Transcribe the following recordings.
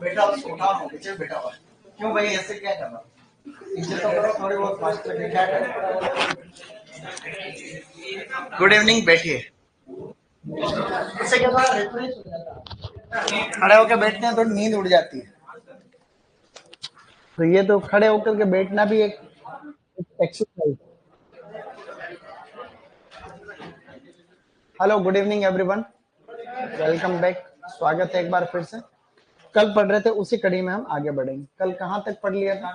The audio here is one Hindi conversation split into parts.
बेटा उठा हो पीछे बेटा हुआ क्यों भाई ऐसे क्या कर रहा पीछे तो करो थोड़ी बहुत फास्ट करके क्या कर। गुड इवनिंग बैठिए। इससे क्या होता है खड़े होकर बैठते हैं तो नींद उड़ जाती है तो ये तो खड़े होकर के बैठना भी एक exercise. Hello good evening everyone, welcome back. स्वागत है एक बार फिर से। कल पढ़ रहे थे उसी कड़ी में हम आगे बढ़ेंगे। कल कहाँ तक पढ़ लिया था?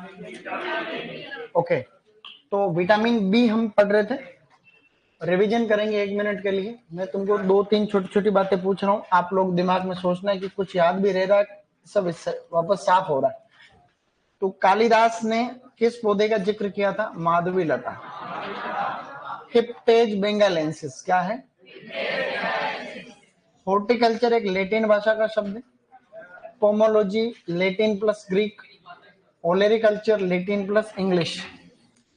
ओके, तो विटामिन बी हम पढ़ रहे थे। रिवीजन करेंगे 1 मिनट के लिए। मैं तुमको 2-3 छोटी छोटी बातें पूछ रहा हूँ, आप लोग दिमाग में सोचना है कि कुछ याद भी रह रहा है, सब वापस साफ हो रहा है। तो कालिदास ने किस पौधे का जिक्र किया था? माधवी लता। हिप्टेज बेंगालेंसिस क्या है? हॉर्टिकल्चर एक लैटिन भाषा का शब्द है। Pomology Latin plus Greek. Olericulture Latin plus English.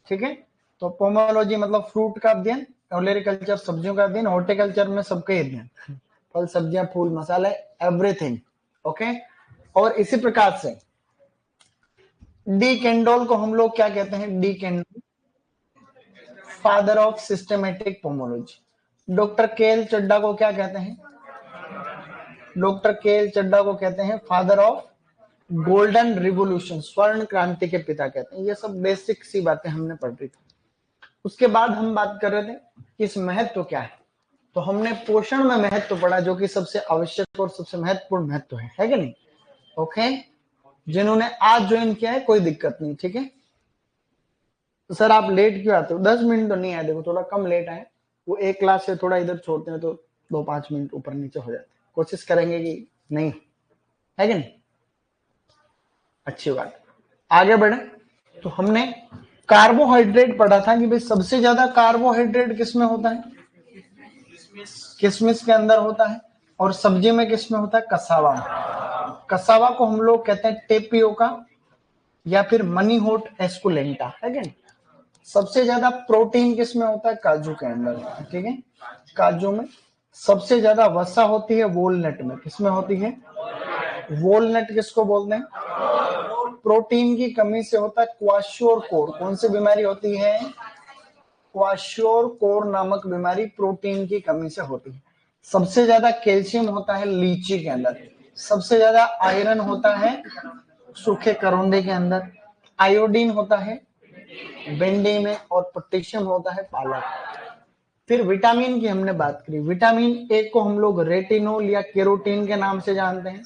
ठीक है, तो पोमोलॉजी मतलब फ्रूट का अध्ययन, ओलेरिकल्चर सब्जियों का अध्ययन, हॉर्टिकल्चर में सबके अध्ययन, फल सब्जियां फूल मसाले एवरीथिंग। ओके, और इसी प्रकार से डी कैंडोल को हम लोग क्या कहते हैं? De Candolle father of systematic pomology. Doctor K L Chadha को क्या कहते हैं? डॉक्टर केएल चड्डा को कहते हैं फादर ऑफ गोल्डन रिवोल्यूशन, स्वर्ण क्रांति के पिता कहते हैं। ये सब बेसिक सी बातें हमने पढ़ रही थी। उसके बाद हम बात कर रहे थे कि इस महत्व क्या है, तो हमने पोषण में महत्व पढ़ा, जो कि सबसे आवश्यक और सबसे महत्वपूर्ण महत्व है कि नहीं? ओके, जिन्होंने आज ज्वाइन किया है कोई दिक्कत नहीं, ठीक है। तो सर आप लेट क्यों आते हो? 10 मिनट तो नहीं आए, देखो थोड़ा कम लेट आए, वो एक क्लास से थोड़ा इधर छोड़ते हैं तो 2-5 मिनट ऊपर नीचे हो जाते हैं। कोशिश करेंगे कि नहीं, है कि नहीं? अच्छी बात। आगे बढ़े तो हमने कार्बोहाइड्रेट पढ़ा था कि भाई सबसे ज्यादा कार्बोहाइड्रेट किसमें होता है? किशमिश के अंदर होता है। और सब्जी में किसमें होता है? कसावा में। कसावा को हम लोग कहते हैं टेपियोका या फिर मनी होट एस्कुलेंटा, है कि नहीं? सबसे ज्यादा प्रोटीन किसमें होता है? काजू के अंदर, ठीक है। काजू में सबसे ज्यादा वसा होती है वॉलनट में। किसमें होती है? वॉलनट किसको बोलते हैं? प्रोटीन की कमी से होता है क्वाशियोर। कौन सी बीमारी होती है? क्वाशियोर नामक बीमारी प्रोटीन की कमी से होती है। सबसे ज्यादा कैल्शियम होता है लीची के अंदर। सबसे ज्यादा आयरन होता है सूखे करौंदे के अंदर। आयोडीन होता है भिंडी में और पोटेशियम होता है पालक। फिर विटामिन की हमने बात करी। विटामिन ए को हम लोग रेटिनोल या केरोटीन के नाम से जानते हैं।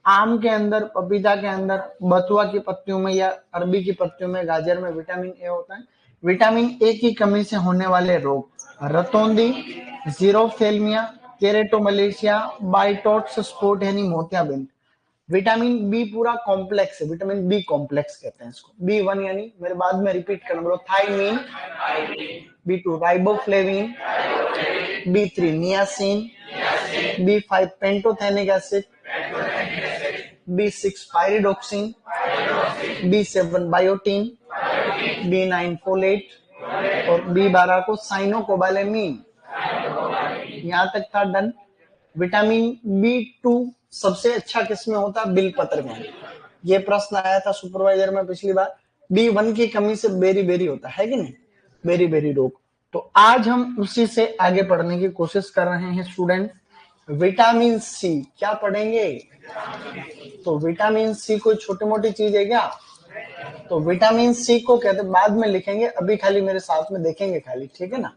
आम के अंदर, पपीता के अंदर, बथुआ की पत्तियों में या अरबी की पत्तियों में, गाजर में विटामिन ए होता है। विटामिन ए की कमी से होने वाले रोग: रतौंधी, जीरोफथेल्मिया, केरेटोमलेशिया, बाइटोट्स स्पॉट यानी मोतियाबिंद। विटामिन बी पूरा कॉम्प्लेक्स है, विटामिन बी कॉम्प्लेक्स कहते हैं इसको। बी1 यानी, मेरे बाद में रिपीट करना, बोलो thymine, बी2 riboflavin, B3 niacin, B5 pantothenic acid, B6 pyridoxine, बी7 biotin, बी9 folate और बी12 को साइनोकोबालेमीन। यहां तक था डन। विटामिन बी2 सबसे अच्छा किसमें होता है? बिलपत्र में। ये प्रश्न आया था सुपरवाइजर में पिछली बार। बी1 की कमी से बेरी बेरी होता है कि नहीं? बेरी बेरी रोग। तो आज हम उसी से आगे पढ़ने की कोशिश कर रहे हैं स्टूडेंट। विटामिन सी क्या पढ़ेंगे? तो विटामिन सी कोई छोटी मोटी चीज है क्या? तो विटामिन सी को कहते, बाद में लिखेंगे, अभी खाली मेरे साथ में देखेंगे खाली, ठीक है ना,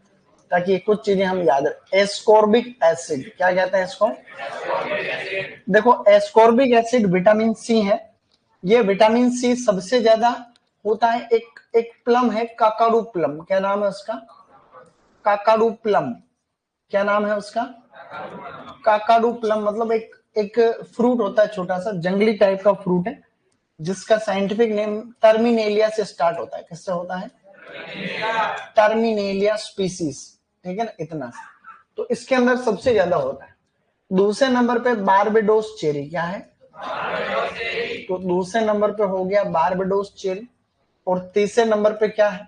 ताकि कुछ चीजें हम याद रखें। एस्कॉर्बिक एसिड क्या कहते हैं इसको? देखो एस्कॉर्बिक एसिड विटामिन सी है। ये विटामिन सी सबसे ज्यादा होता है एक प्लम है काकाडू प्लम। क्या नाम है उसका? Kakadu plum. क्या नाम है उसका? Kakadu plum. मतलब एक फ्रूट होता है, छोटा सा जंगली टाइप का फ्रूट है, जिसका साइंटिफिक नेम टर्मिनेलिया से स्टार्ट होता है। किससे होता है? टर्मिनेलिया स्पीसीज, ठीक है ना, इतना। तो इसके अंदर सबसे ज्यादा होता है। दूसरे नंबर पे बारबेडोस चेरी। क्या है? तो दूसरे नंबर पे हो गया बारबेडोस चेरी। और तीसरे नंबर पे क्या है?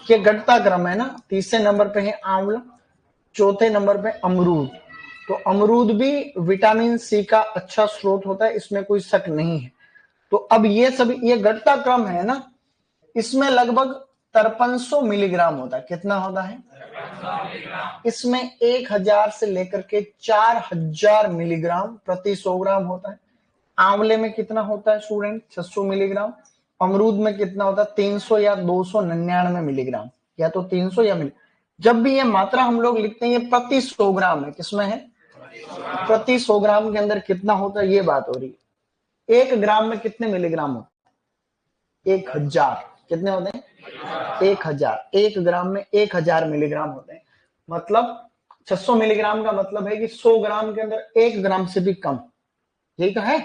ये घटता क्रम है ना। तीसरे नंबर पे है आंवला, चौथे नंबर पे अमरूद, तो अमरूद भी विटामिन सी का अच्छा स्रोत होता है, इसमें कोई शक नहीं है। तो अब ये सब ये घटता क्रम है ना, इसमें लगभग 5300 मिलीग्राम होता है। कितना होता है? इसमें 1000 से लेकर के 4000 मिलीग्राम प्रति 100 ग्राम होता है। आंवले में कितना होता है स्टूडेंट? 600 मिलीग्राम। अमरूद में कितना होता है? 300 या 299 मिलीग्राम, या तो 300 या मिली। जब भी ये मात्रा हम लोग लिखते हैं ये प्रति 100 ग्राम है। किसमें है? प्रति 100 ग्राम के अंदर कितना होता है ये बात हो रही है। 1 ग्राम में कितने मिलीग्राम होते हैं? 1000। कितने होते हैं? 1000। 1 ग्राम में 1000 मिलीग्राम होते हैं। मतलब 600 मिलीग्राम का मतलब है कि 100 ग्राम के अंदर 1 ग्राम से भी कम। यही तो है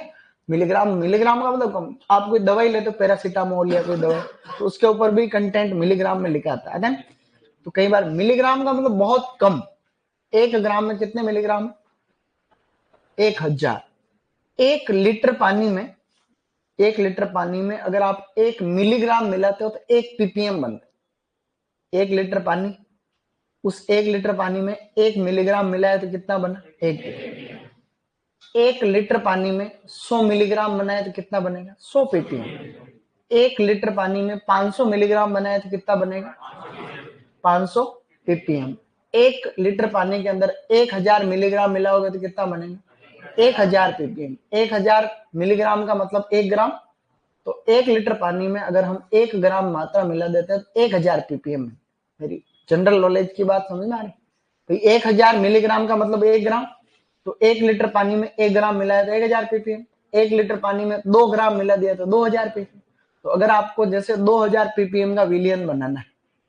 मिलीग्राम। मिलीग्राम का मतलब कम। आप कोई दवाई लेते हो, पैरासीटामोल या कोई दवाई, तो उसके ऊपर भी कंटेंट मिलीग्राम में लिखा आता है ना। तो कई बार मिलीग्राम का मतलब बहुत कम। 1 ग्राम में कितने मिलीग्राम? 1000। 1 लीटर पानी में, 1 लीटर पानी में अगर आप 1 मिलीग्राम मिलाते हो तो 1 पीपीएम बनता है। 1 लीटर पानी, उस 1 लीटर पानी में 1 मिलीग्राम मिलाया तो कितना बना? 1 पीपीएम। 1 लीटर पानी में 100 मिलीग्राम बनाए तो कितना बनेगा? 100 पीपीएम। 1 लीटर पानी में 500 मिलीग्राम बनाए तो कितना बनेगा? 500 पीपीएम। 1 लीटर पानी के अंदर 1000 मिलीग्राम मिलाओगे तो कितना बनेगा? 1000 पीपीएम। 1000 मिलीग्राम का मतलब 1 ग्राम। तो 1 लीटर पानी में अगर हम 1 ग्राम मात्रा मिला देते हैं तो 1000 पीपीएम में। मेरी जनरल नॉलेज की बात समझ में आ रही? तो 1000 मिलीग्राम का मतलब 1 ग्राम। तो 1 लीटर पानी में 1 ग्राम मिलाया तो 1000 पीपीएम। 1 लीटर पानी में 2 ग्राम मिला दिया तो 2000 पीपीएम। तो अगर आपको जैसे 2000 पीपीएम का विलियन बनाना है,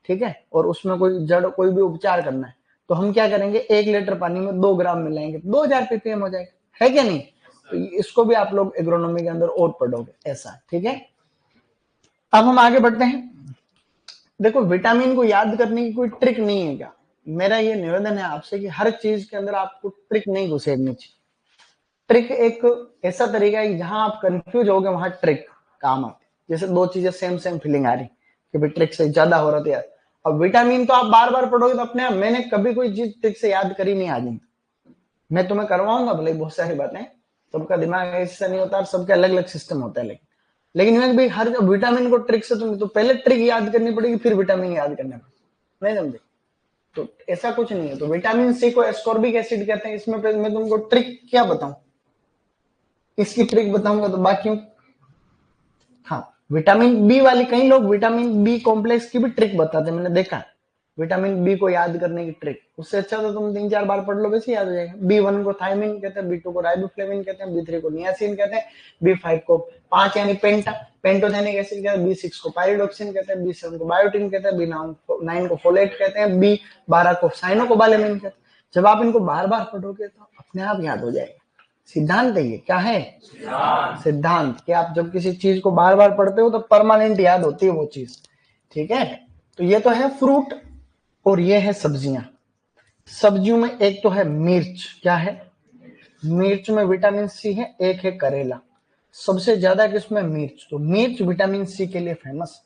ठीक है, और उसमें कोई जड़ कोई भी उपचार करना है, तो हम क्या करेंगे? 1 लीटर पानी में 2 ग्राम मिलाएंगे, 2000 पीपीएम हो जाएगा। है क्या नहीं? तो इसको भी आप लोग एग्रोनॉमी के अंदर और पढ़ोगे ऐसा। ठीक है, अब हम आगे बढ़ते हैं। देखो, विटामिन को याद करने की कोई ट्रिक नहीं है क्या? मेरा ये निवेदन है आपसे कि हर चीज के अंदर आपको ट्रिक नहीं घुसेड़नी चाहिए। ट्रिक एक ऐसा तरीका है कि जहां आप कंफ्यूज हो गए वहां ट्रिक काम आती है। जैसे दो चीजें सेम सेम फीलिंग आ रही कि भाई ट्रिक से ज्यादा हो रहा था यार। अब विटामिन तो आप बार बार पढ़ोगे तो अपने आप, मैंने कभी कोई चीज ट्रिक से याद करी नहीं आज। मैं तुम्हें करवाऊंगा भले बहुत सारी बातें, सबका दिमाग ऐसा नहीं होता, सबके अलग अलग सिस्टम होता है। लेकिन मैं भाई हर विटामिन को ट्रिक से तुम तो पहले ट्रिक याद करनी पड़ेगी फिर विटामिन याद करना पड़ेगा। नहीं समझे? तो ऐसा कुछ नहीं है। तो विटामिन सी को एस्कॉर्बिक एसिड कहते हैं। इसमें मैं तुमको ट्रिक क्या बताऊं? इसकी ट्रिक बताऊंगा तो बाकी। हाँ, विटामिन बी वाली, कई लोग विटामिन बी कॉम्प्लेक्स की भी ट्रिक बताते हैं, मैंने देखा। विटामिन बी को याद करने की ट्रिक, उससे अच्छा तो तुम 3-4 बार पढ़ लो, वैसे याद हो जाएगा। बी1 को थायमिन कहते हैं, बी2 को राइबोफ्लेविन कहते हैं, बी3 को नियासिन कहते हैं, बी5 को 5 यानी पेंटोथेनिक एसिड कहते हैं, बी6 को पायरिडोक्सिन कहते हैं, बी7 को बायोटिन कहते हैं, बी9 को फोलेट कहते हैं, बी12 को साइनोकोबालेमिन कहते हैं। जब आप इनको बार बार पढ़ोगे तो अपने आप याद हो जाएगा। सिद्धांत है ये। क्या है? सिद्धांत कि आप जब किसी चीज को बार बार पढ़ते हो तो परमानेंट याद होती है वो चीज। ठीक है, तो ये तो है फ्रूट और ये है सब्जियां। सब्जियों में एक तो है मिर्च। क्या है? मिर्च में विटामिन सी है। एक है करेला। सबसे ज्यादा किसमें? मिर्च। तो मिर्च विटामिन सी के लिए फेमस।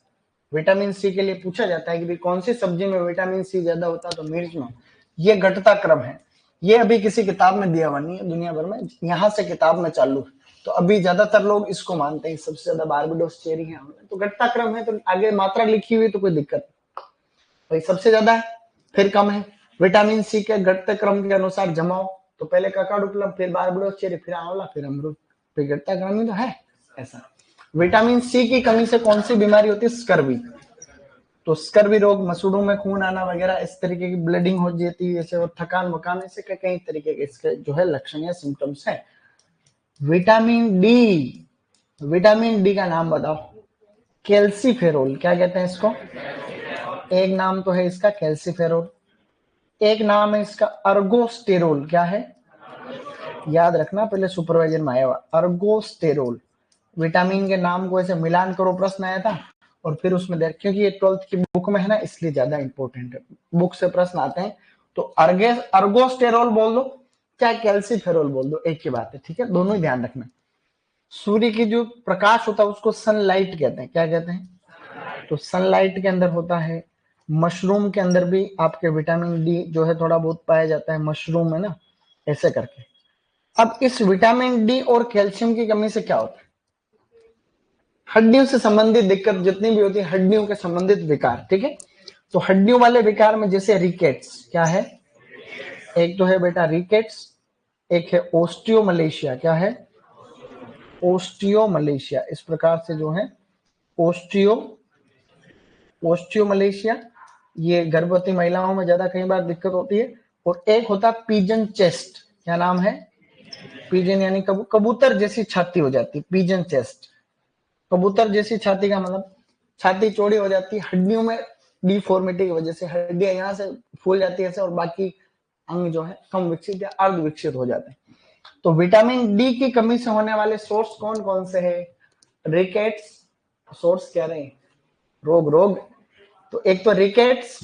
विटामिन सी के लिए पूछा जाता है कि भाई कौन सी सब्जी में विटामिन सी ज्यादा होता है, तो मिर्च में। ये घटता क्रम है। ये अभी किसी किताब में दिया हुआ नहीं है, दुनिया भर में यहां से किताब में चालू है। तो अभी ज्यादातर लोग इसको मानते हैं सबसे ज्यादा बारबेडोस चेरी है। तो घटता क्रम है, तो आगे मात्रा लिखी हुई तो कोई दिक्कत नहीं। भाई सबसे ज्यादा है फिर कम है। विटामिन सी के घटते क्रम के अनुसार जमाओ, तो पहले ककाडुक्लम, फिर बारबेडोस चेरी, फिर आंवला, फिर अमरूद। फिर घटता क्रम ही तो है ऐसा। विटामिन सी की कमी से कौन सी बीमारी होती है? स्कर्वी। तो स्कर्वी रोग, मसूड़ों में खून आना वगैरह, इस तरीके की ब्लीडिंग हो जाती है ऐसे, और थकान वकान, ऐसे कई तरीके के इसके जो है लक्षण या सिम्टम्स है। Vitamin D. विटामिन डी का नाम बताओ। कैल्सीफेरोल। क्या कहते हैं इसको? एक नाम तो है इसका कैल्सीफेरोल, एक नाम है इसका अर्गोस्टेरोल। क्या है? याद रखना, पहले सुपरवाइजर में आया हुआ अर्गोस्टेरोल। विटामिन के नाम को ऐसे मिलान करो, प्रश्न आया था, और फिर उसमें देख, क्योंकि ये 12th की बुक में है ना, इसलिए ज्यादा इंपॉर्टेंट है। बुक से प्रश्न आते हैं तो अर्गोस्टेरोल बोल दो चाहे कैल्सीफेरोल बोल दो, एक ही बात है। ठीक है, दोनों ही ध्यान रखना। सूर्य की जो प्रकाश होता है उसको सनलाइट कहते हैं। क्या कहते हैं? तो सनलाइट के अंदर होता है। मशरूम के अंदर भी आपके विटामिन डी जो है थोड़ा बहुत पाया जाता है, मशरूम है ना। ऐसे करके। अब इस विटामिन डी और कैल्शियम की कमी से क्या होता है? हड्डियों से संबंधित दिक्कत जितनी भी होती है, हड्डियों के संबंधित विकार, ठीक है। तो हड्डियों वाले विकार में जैसे रिकेट्स, क्या है, एक तो है बेटा रिकेट्स, एक है ओस्टियोमलेशिया। क्या है? ओस्टियोमलेशिया। इस प्रकार से जो है ओस्टियोमलेशिया, ये गर्भवती महिलाओं में ज्यादा कई बार दिक्कत होती है। और एक होता है पिजन चेस्ट। क्या नाम है? पिजन यानी कबूतर जैसी छाती हो जाती है, पिजन चेस्ट। कबूतर जैसी छाती का मतलब छाती चौड़ी हो जाती है, हड्डियों में डिफॉर्मिटी की वजह से हड्डियां यहाँ से फूल जाती है ऐसे, और बाकी अंग जो है कम विकसित या अर्ध विकसित हो जाते हैं। तो विटामिन डी की कमी से होने वाले सोर्स कौन कौन से हैं? रिकेट्स, सोर्स कह रहे हैं रोग। तो एक तो रिकेट्स,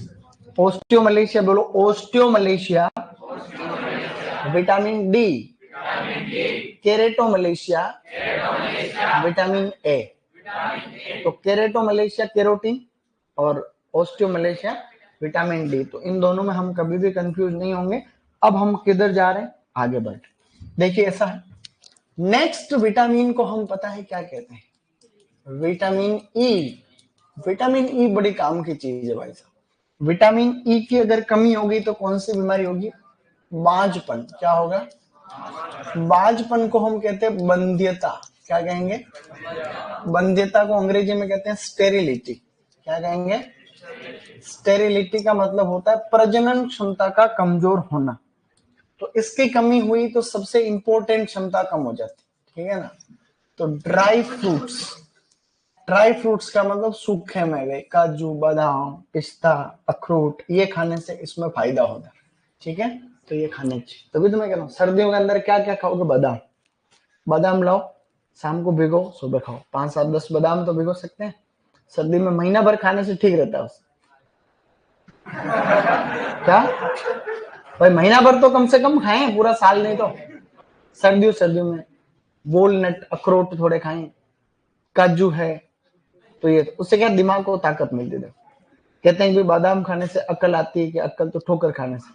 ओस्टियोमलेशिया, बोलो osteomalacia, vitamin D, keratomalacia, vitamin A. तो केरेटोमलेशिया केरोटीन और ओस्टियोमलेशिया विटामिन डी। तो इन दोनों में हम कभी भी कंफ्यूज नहीं होंगे। अब हम किधर जा रहे हैं? आगे बढ़। देखिए ऐसा है, नेक्स्ट विटामिन को हम पता है क्या कहते हैं? Vitamin E. विटामिन ई बड़ी काम की चीज है भाई साहब। विटामिन ई की अगर कमी होगी तो कौन सी बीमारी होगी? बांझपन। क्या होगा? बांझपन को हम कहते हैं बंध्यता। क्या कहेंगे? बंध्यता को अंग्रेजी में कहते हैं स्टेरिलिटी। क्या कहेंगे? स्टेरिलिटी का मतलब होता है प्रजनन क्षमता का कमजोर होना। तो इसकी कमी हुई तो सबसे इंपॉर्टेंट क्षमता कम हो जाती, ठीक है ना। तो ड्राई फ्रूट्स का मतलब सूखे मेवे, काजू, बादाम, पिस्ता, अखरोट, ये खाने से इसमें फायदा होता है, ठीक है। तो ये खाने चाहिए। तभी तो मैं कह रहा हूँ सर्दियों के अंदर क्या क्या खाओगे? बादाम लाओ, शाम को भिगो, सुबह खाओ। 5, 7, 10 बादाम तो भिगो सकते हैं। सर्दी में महीना भर खाने से ठीक रहता है उससे। क्या भाई, महीना भर तो कम से कम खाएं, पूरा साल नहीं तो। सर्दियों में वॉलनट, अखरोट थोड़े खाएं, काजू है, तो ये उससे क्या दिमाग को ताकत मिलती है। कहते हैं कि बादाम खाने से अकल आती है, कि अकल तो ठोकर खाने से।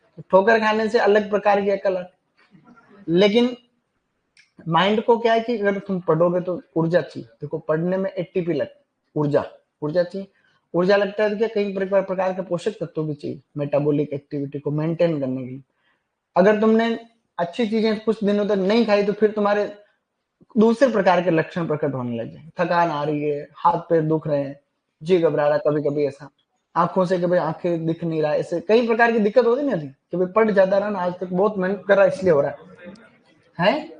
तो ठोकर खाने से अलग प्रकार की अकल आती, लेकिन माइंड को क्या है कि अगर तुम पढ़ोगे तो ऊर्जा चाहिए। देखो पढ़ने में एटीपी लगता, ऊर्जा चाहिए। ऊर्जा लगता है कि कई प्रकार के पोषक तत्व भी चाहिए मेटाबॉलिक एक्टिविटी को मेंटेन करने के लिए। अगर तुमने अच्छी चीजें कुछ दिनों तक नहीं खाई तो फिर तुम्हारे दूसरे प्रकार के लक्षण प्रकट होने लग जाए। थकान आ रही है, हाथ पैर दुख रहे हैं, जी घबरा रहा, कभी कभी ऐसा, आंखों से कभी आंखें दिख नहीं रहा, ऐसे कई प्रकार की दिक्कत होती नहीं थी। कभी पढ़ जाता रहा ना, आज तक बहुत मेहनत कर रहा इसलिए हो रहा है।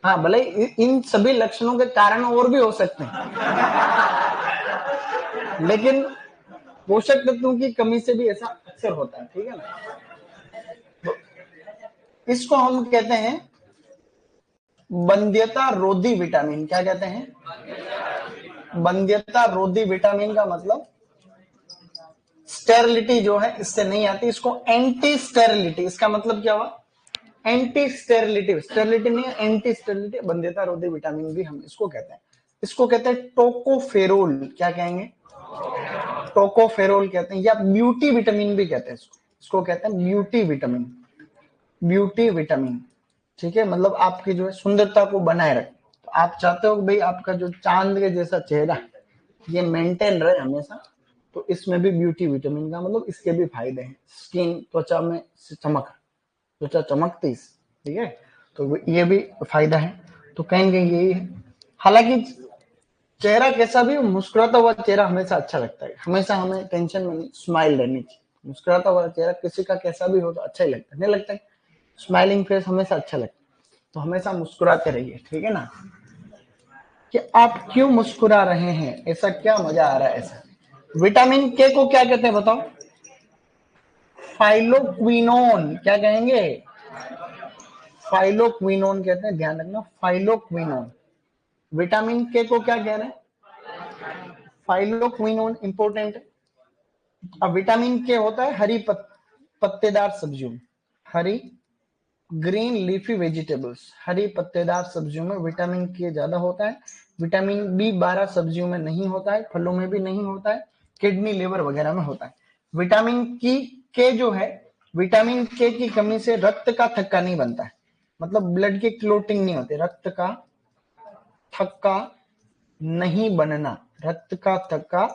हाँ, भले इन सभी लक्षणों के कारण और भी हो सकते हैं, लेकिन पोषक तत्वों की कमी से भी ऐसा अक्सर होता है, ठीक है ना। तो इसको हम कहते हैं बंध्यता रोधी विटामिन। क्या कहते हैं? बंध्यता रोधी विटामिन का मतलब स्टेरिलिटी जो है इससे नहीं आती, इसको एंटी स्टेरिलिटी। इसका मतलब क्या हुआ? Anti sterility. स्टेरिलिटी नहीं है, एंटी स्टेरिलिटी। बंध्यता रोधी विटामिन भी हम इसको कहते हैं। इसको कहते हैं टोकोफेरोल। क्या कहेंगे? टोकोफेरोल कहते हैं, या ब्यूटी विटामिन भी कहते हैं इसको। इसको कहते हैं ब्यूटी विटामिन, ठीक है। मतलब आपकी जो है सुंदरता को बनाए रखे। तो आप चाहते हो कि भाई आपका जो चांद के जैसा चेहरा ये मेंटेन रहे हमेशा, तो इसमें भी ब्यूटी विटामिन का मतलब इसके भी फायदे हैं। स्किन, त्वचा में चमक, त्वचा चमकती, ठीक है, तो ये भी फायदा है। तो कहेंगे यही है। हालांकि चेहरा कैसा भी हो, मुस्कुराता हुआ चेहरा हमेशा अच्छा लगता है। हमेशा हमें टेंशन में नहीं, स्माइल रहनी चाहिए। मुस्कुराता हुआ चेहरा किसी का कैसा भी हो तो अच्छा ही लगता है, नहीं लगता है? स्माइलिंग फेस हमेशा अच्छा लगता है। तो हमेशा मुस्कुराते रहिए, ठीक है ना। कि आप क्यों मुस्कुरा रहे हैं, ऐसा क्या मजा आ रहा है ऐसा। विटामिन के को क्या कहते हैं बताओ? फाइलोक्विनोन। क्या कहेंगे? फाइलोक्विनोन कहते हैं, ध्यान रखना, फाइलोक्विनोन। विटामिन के को क्या कह रहे हैं? फाइलोक्विनोन इंपोर्टेंट है। अब विटामिन के होता है हरी पत्तेदार सब्जियों में, हरी ग्रीन लीफी वेजिटेबल्स, हरी पत्तेदार सब्जियों में विटामिन के ज्यादा होता है। विटामिन बी 12 सब्जियों में नहीं होता है, फलों में भी नहीं होता है, किडनी लिवर वगैरह में होता है। विटामिन की के जो है विटामिन के की कमी से रक्त का थक्का नहीं बनता है, मतलब ब्लड की क्लोटिंग नहीं होती, रक्त का थक्का नहीं बनना, रक्त का थक्का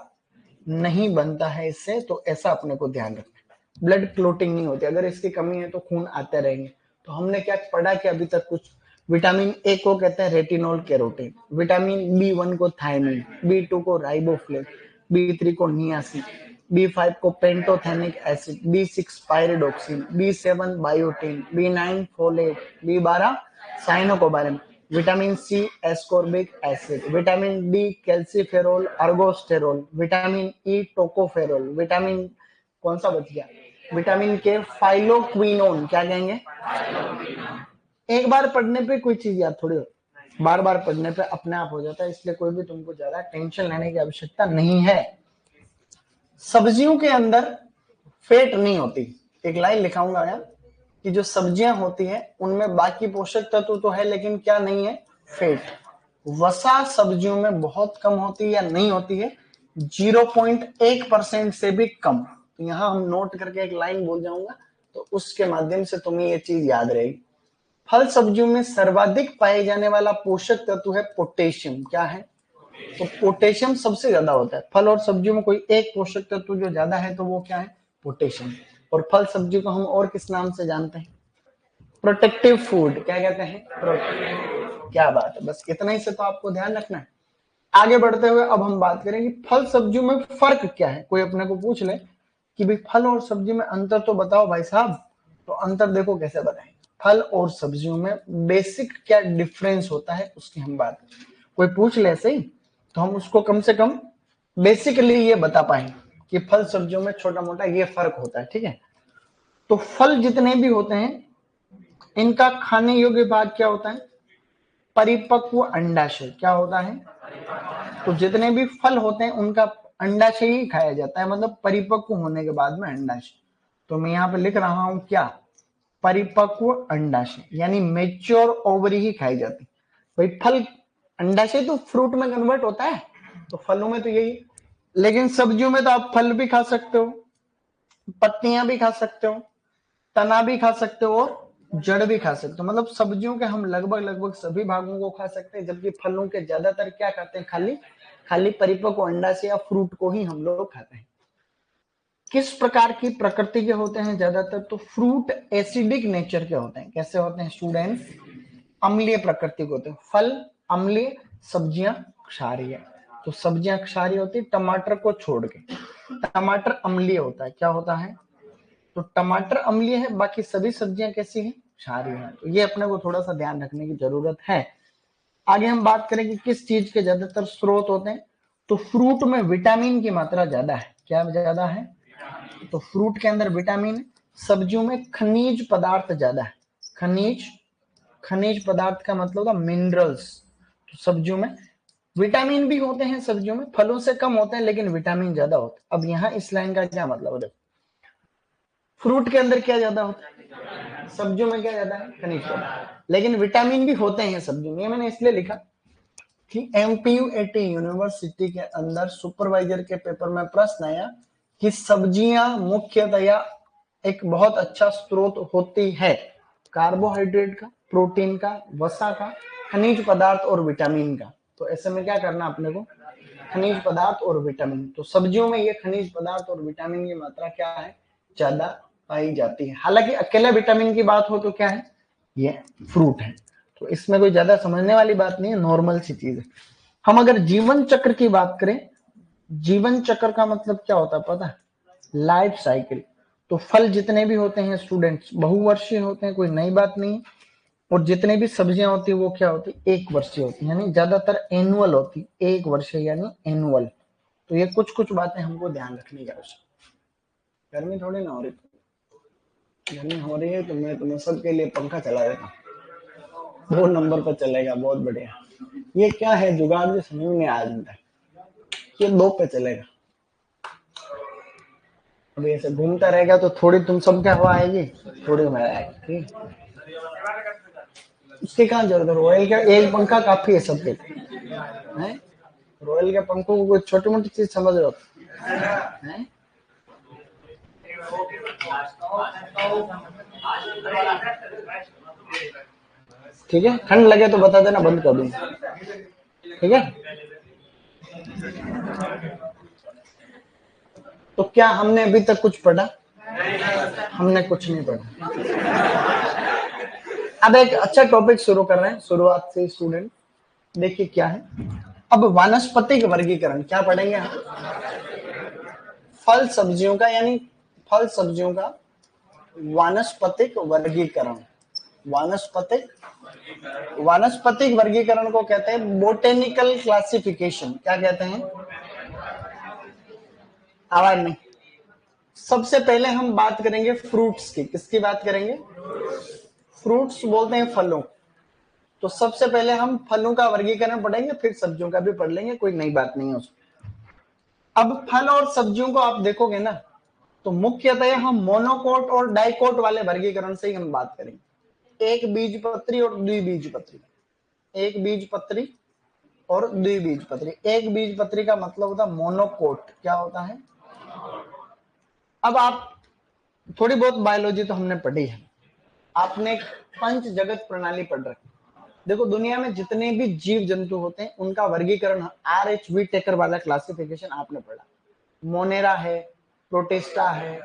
नहीं बनता है इससे, तो ऐसा अपने को ध्यान रखना है। ब्लड क्लोटिंग नहीं होती, अगर इसकी कमी है तो खून आते रहेंगे। तो हमने क्या पढ़ा कि अभी तक कुछ, विटामिन ए को कहते हैं रेटिनोल कैरोटीन, विटामिन बी1 को थायमिन, बी2 को राइबोफ्लेव, बी3 को नियासिन, बी5 को pantothenic acid, B6 pyridoxine, बी7 biotin, बी9 folate, B12 साइनोकोबालेम, vitamin C ascorbic acid, vitamin D calciferol अर्गोस्टेरोल, vitamin E tocopherol, vitamin कौन सा बच गया, विटामिन के फाइलोक्विनोन, क्या कहेंगे, एक बार पढ़ने पे कोई चीज याद थोड़ी हो, बार बार पढ़ने पे अपने आप हो जाता है, इसलिए कोई भी तुमको ज्यादा टेंशन लेने की आवश्यकता नहीं है। सब्जियों के अंदर फैट नहीं होती, एक लाइन लिखाऊंगा यार कि जो सब्जियां होती है उनमें बाकी पोषक तत्व तो है लेकिन क्या नहीं है, फैट। वसा सब्जियों में बहुत कम होती है या नहीं होती है, 0.1% से भी कम। तो यहां हम नोट करके एक लाइन बोल जाऊंगा, तो उसके माध्यम से तुम्हें ये चीज याद रहेगी। फल सब्जियों में सर्वाधिक पाए जाने वाला पोषक तत्व है पोटेशियम, क्या है, तो पोटेशियम सबसे ज्यादा होता है फल और सब्जियों में। कोई एक पोषक तत्व जो ज्यादा है तो वो क्या है, पोटेशियम। और फल सब्जी को हम और किस नाम से जानते हैं, प्रोटेक्टिव फूड, क्या कहते हैं, प्रोटेक्टिव। क्या बात है, बस इतना ही से तो आपको ध्यान रखना है। आगे बढ़ते हुए अब हम बात करेंगे फल सब्जियों में फर्क क्या है। कोई अपने को पूछ ले कि भाई फल और सब्जी में अंतर तो बताओ भाई साहब, तो अंतर देखो कैसे बताएं, फल और सब्जियों में बेसिक क्या डिफरेंस होता है उसकी हम बात, कोई पूछ ले ऐसे ही तो हम उसको कम से कम बेसिकली ये बता पाए कि फल सब्जियों में छोटा मोटा ये फर्क होता है, ठीक है। तो फल जितने भी होते हैं इनका खाने योग्य भाग क्या होता है, परिपक्व अंडाशय, क्या होता है, तो जितने भी फल होते हैं उनका अंडाशय ही खाया जाता है, मतलब परिपक्व होने के बाद में अंडाशय। तो मैं यहाँ पे लिख रहा हूं क्या, परिपक्व अंडाशय, यानी मेच्योर ओवरी ही खाई जाती। भाई फल, अंडाशय तो फ्रूट में कन्वर्ट होता है, तो फलों में तो यही, लेकिन सब्जियों में तो आप फल भी खा सकते हो, पत्तियां भी खा सकते हो, तना भी खा सकते हो और जड़ भी खा सकते हो। मतलब सब्जियों के हम लगभग लगभग सभी भागों को खा सकते हैं, जबकि फलों के ज्यादातर क्या खाते हैं, खाली खाली परिपक्व अंडा से या फ्रूट को ही हम लोग खाते हैं। किस प्रकार की प्रकृति के होते हैं ज्यादातर, तो फ्रूट एसिडिक नेचर के होते हैं। कैसे होते हैं स्टूडेंट्स, अम्लीय प्रकृति के होते हैं। फल अम्लीय, सब्जियां क्षारीय। तो सब्जियां क्षारीय होती, टमाटर को छोड़ के, टमाटर अम्लीय होता है, क्या होता है, तो टमाटर अम्लीय है, बाकी सभी सब्जियां कैसी हैं, क्षारीय हैं। तो ये अपने को थोड़ा सा ध्यान रखने की जरूरत है। आगे हम बात करें कि किस चीज के ज्यादातर स्रोत होते हैं, तो फ्रूट में विटामिन की मात्रा ज्यादा है, क्या ज्यादा है, तो फ्रूट के अंदर विटामिन। सब्जियों में खनिज पदार्थ ज्यादा है, खनिज, खनिज पदार्थ का मतलब होता मिनरल्स। तो सब्जियों में विटामिन भी होते हैं, सब्जियों में फलों से कम होते हैं लेकिन विटामिन ज्यादा होते हैं। अब यहाँ इस लाइन का क्या मतलब है, देखो फ्रूट के अंदर क्या ज्यादा होता है, सब्जियों में क्या ज्यादा है, खनिज पदार्थ, लेकिन विटामिन भी होते हैं सब्जियों में। ये मैंने इसलिए लिखा कि एमपीयूएटी यूनिवर्सिटी के अंदर सुपरवाइजर के पेपर में प्रश्न आया कि सब्जियां मुख्यतया एक बहुत अच्छा स्रोत होती है कार्बोहाइड्रेट का, प्रोटीन का, वसा का, खनिज पदार्थ और विटामिन का। तो ऐसे में क्या करना अपने को, खनिज पदार्थ और विटामिन। तो सब्जियों में ये खनिज पदार्थ और विटामिन की मात्रा क्या है, ज्यादा पाई जाती है। हालांकि अकेले विटामिन की बात हो तो क्या है, ये फ्रूट है। तो इसमें कोई ज्यादा समझने वाली बात नहीं है, नॉर्मल सी चीज है। हम अगर जीवन चक्र की बात करें, जीवन चक्र का मतलब क्या होता है पता है, लाइफ साइकिल। तो फल जितने भी होते हैं स्टूडेंट्स बहुवर्षीय होते हैं, कोई नई बात नहीं। और जितने भी सब्जियां होती है वो क्या होती है, एक वर्षीय होती है, यानी ज्यादातर एनुअल होती, एक वर्षीय यानी एनुअल। तो ये कुछ कुछ बातें हमको ध्यान रखने की आवश्यकता। गर्मी थोड़ी ना हो रही, गर्मी हो रही है तो मैं तुम्हें सबके लिए पंखा चला देता हूँ, 2 नंबर पर चलेगा, बहुत बढ़िया। ये क्या है जुगाड़ जो समझ में आ जाता है, ये 2 पे चलेगा। अभी ऐसे घूमता रहेगा तो थोड़ी तुम सब क्या हवा आएगी, थोड़ी हवा आएगी, ठीक। उसकी कहाँ जरूरत है, रॉयल का एक पंखा काफी है सबके हैं। रॉयल के पंखों को कोई छोटी मोटी चीज समझ रहे हो हैं? ठीक है, ठंड लगे तो बता देना, बंद कर दूंगा। ठीक है, तो क्या हमने अभी तक कुछ पढ़ा? हमने कुछ नहीं पढ़ा। अब एक अच्छा टॉपिक शुरू कर रहे हैं शुरुआत से स्टूडेंट। देखिए क्या है, अब वानस्पतिक वर्गीकरण क्या पढ़ेंगे हम? फल सब्जियों का, यानी फल सब्जियों का वानस्पतिक वर्गीकरण। वानस्पतिक वानस्पतिक वर्गीकरण को कहते हैं बोटेनिकल क्लासिफिकेशन। क्या कहते हैं? आवाज नहीं। सबसे पहले हम बात करेंगे फ्रूट्स की। किसकी बात करेंगे? फ्रूट्स बोलते हैं फलों। तो सबसे पहले हम फलों का वर्गीकरण पढ़ेंगे, फिर सब्जियों का भी पढ़ लेंगे, कोई नई बात नहीं है उसमें। अब फल और सब्जियों को आप देखोगे ना, तो मुख्यतः हम मोनोकोट और डाइकोट वाले वर्गीकरण से ही हम बात करेंगे। एक बीजपत्री और द्विबीजपत्री। एक बीजपत्री और द्विबीजपत्री। एक बीजपत्री का मतलब होता है मोनोकोट। क्या होता है? अब आप थोड़ी बहुत बायोलॉजी तो हमने पढ़ी है, आपने पंच जगत प्रणाली पढ़ रखी। देखो दुनिया में जितने भी जीव जंतु होते हैं उनका वर्गीकरण RH व्हिटेकर वाला क्लासिफिकेशन आपने पढ़ा। मोनेरा है, प्रोटिस्टा है,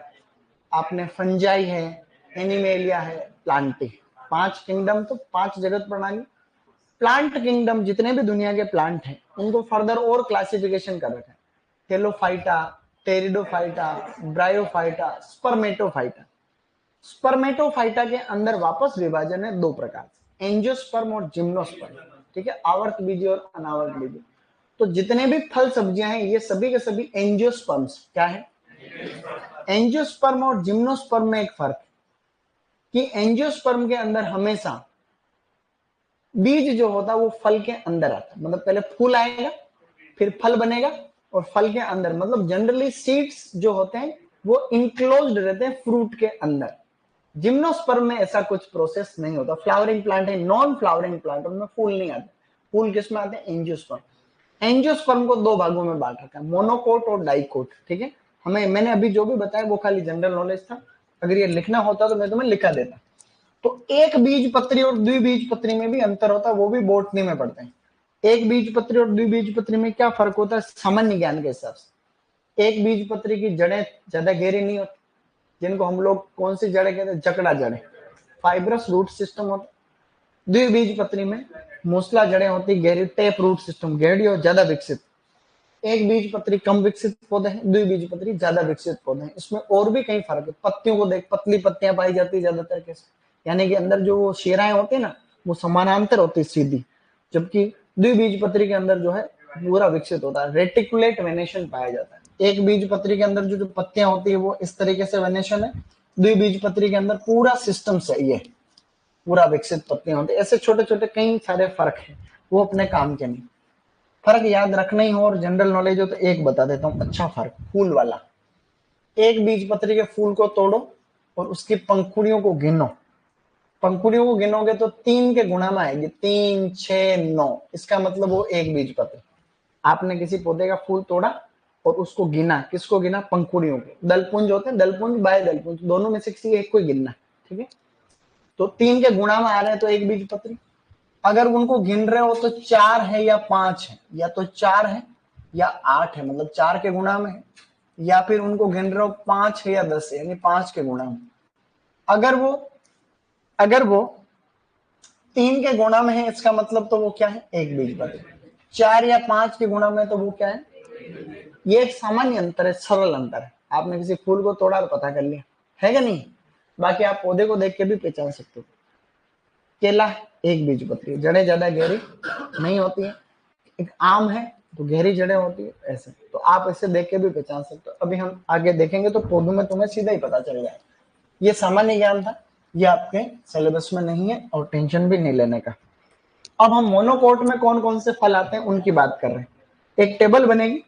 आपने फंजाई है, एनिमेलिया है, प्लांटी। 5 किंगडम, तो 5 जगत प्रणाली। प्लांट किंगडम जितने भी दुनिया के प्लांट हैं उनको फर्दर और क्लासिफिकेशन कर रखा है। टेलोफाइटा, टेरिडोफाइटा, ब्रायोफाइटा, स्पर्मेटोफाइटा। स्पर्मेटोफाइटा के अंदर वापस विभाजन है 2 प्रकार, एंजियोस्पर्म और जिम्नोस्पर्म। ठीक है, आवर्त बीजी और अनावर्त बीजी। तो जितने भी फल सब्जियां हैं ये सभी के सभी एंजियोस्पर्म्स। क्या है? एंजियोस्पर्म और जिम्नोस्पर्म में एक फर्क कि एंजियोस्पर्म के अंदर हमेशा बीज जो होता है वो फल के अंदर आता है। मतलब पहले फूल आएगा, फिर फल बनेगा, और फल के अंदर मतलब जनरली सीड्स जो होते हैं वो इनक्लोज्ड रहते हैं फ्रूट के अंदर। जिम्नोस्पर्म में ऐसा कुछ प्रोसेस नहीं होता। फ्लावरिंग प्लांट है, नॉन फ्लावरिंग प्लांट, उनमें फूल नहीं आते। फूल किसमें आते हैं? एंजियोस्पर्म। एंजियोस्पर्म को 2 भागों में बांट रखा है, मोनोकोट और डाइकोट। ठीक है, मैंने अभी जो भी बताया वो खाली जनरल नॉलेज था। अगर ये लिखना होता तो मैं तुम्हें लिखा देता। तो एक बीजपत्री और द्विबीजपत्री में भी अंतर होता है, वो भी बोटनी में पढ़ते हैं। एक बीजपत्री और द्विबीजपत्री में क्या फर्क होता है सामान्य ज्ञान के हिसाब से? एक बीजपत्री की जड़ें ज्यादा गहरी नहीं होती, जिनको हम लोग कौन सी जड़ें कहते हैं? जकड़ा जड़ें, फाइब्रस रूट सिस्टम होता है। द्विबीजपत्री में मूसला जड़ें होती, गहरी टेप रूट सिस्टम, गहरी और ज्यादा विकसित। एक बीजपत्री कम विकसित पौधे हैं, द्विबीजपत्री ज्यादा विकसित पौधे हैं। इसमें और भी कई फर्क है। पत्तियों को देख, पतली पत्तियां पाई जाती है ज्यादातर कैसे, यानी कि अंदर जो शिराएं होती है ना वो समानांतर होती है सीधी, जबकि द्विबीजपत्री के अंदर जो है पूरा विकसित होता है, रेटिकुलेट वेनेशन पाया जाता है। एक बीजपत्री के अंदर जो पत्तियां होती है वो इस तरीके से वेनेशन है, द्विबीजपत्री के अंदर पूरा सिस्टम सही है, पूरा विकसित पत्तियां होती है। ऐसे छोटे छोटे कई सारे फर्क है, वो अपने काम के नहीं। फर्क याद रखना ही हो और जनरल नॉलेज हो तो एक बता देता हूँ अच्छा फर्क, फूल वाला। एक बीजपत्री के फूल को तोड़ो और उसकी पंखुड़ियों को गिनो। पंखुड़ियों को गिनोगे तो 3 के गुणा में आएगी, 3, 6, 9। इसका मतलब वो एक बीजपत्री। आपने किसी पौधे का फूल तोड़ा और उसको गिना। किसको गिना? पंखुड़ियों को। दलपुंज होते हैं, दलपुंज बाय दलपुंज, दोनों में से किसी एक को गिनना। ठीक है, तो 3 के गुणा में आ रहे हैं तो एक बीजपत्री। अगर उनको गिन रहे हो तो 4 है या 5 है, या तो 4 है या 8 है, मतलब 4 के गुणा में है, या फिर उनको गिन रहे हो 5 है या 10 है, यानी 5 के गुणा में। अगर वो 3 के गुणा में है इसका मतलब तो वो क्या है? एक बीजपत्री। 4 या 5 के गुणा में तो वो क्या है? ये एक सामान्य अंतर है, सरल अंतर है। आपने किसी फूल को तोड़ा और पता कर लिया, है क्या नहीं? बाकी आप पौधे को देख के भी पहचान सकते हो। केला एक बीजपत्री, जड़ें ज्यादा गहरी नहीं होती है। एक आम है तो गहरी जड़ें होती है, ऐसे। तो आप इसे देख के भी पहचान सकते हो। अभी हम आगे देखेंगे तो पौधों में तुम्हें सीधा ही पता चल जाएगा। ये सामान्य ज्ञान था, ये आपके सिलेबस में नहीं है और टेंशन भी नहीं लेने का। अब हम मोनोकोट में कौन कौन से फल आते हैं उनकी बात कर रहे हैं। एक टेबल बनेगी,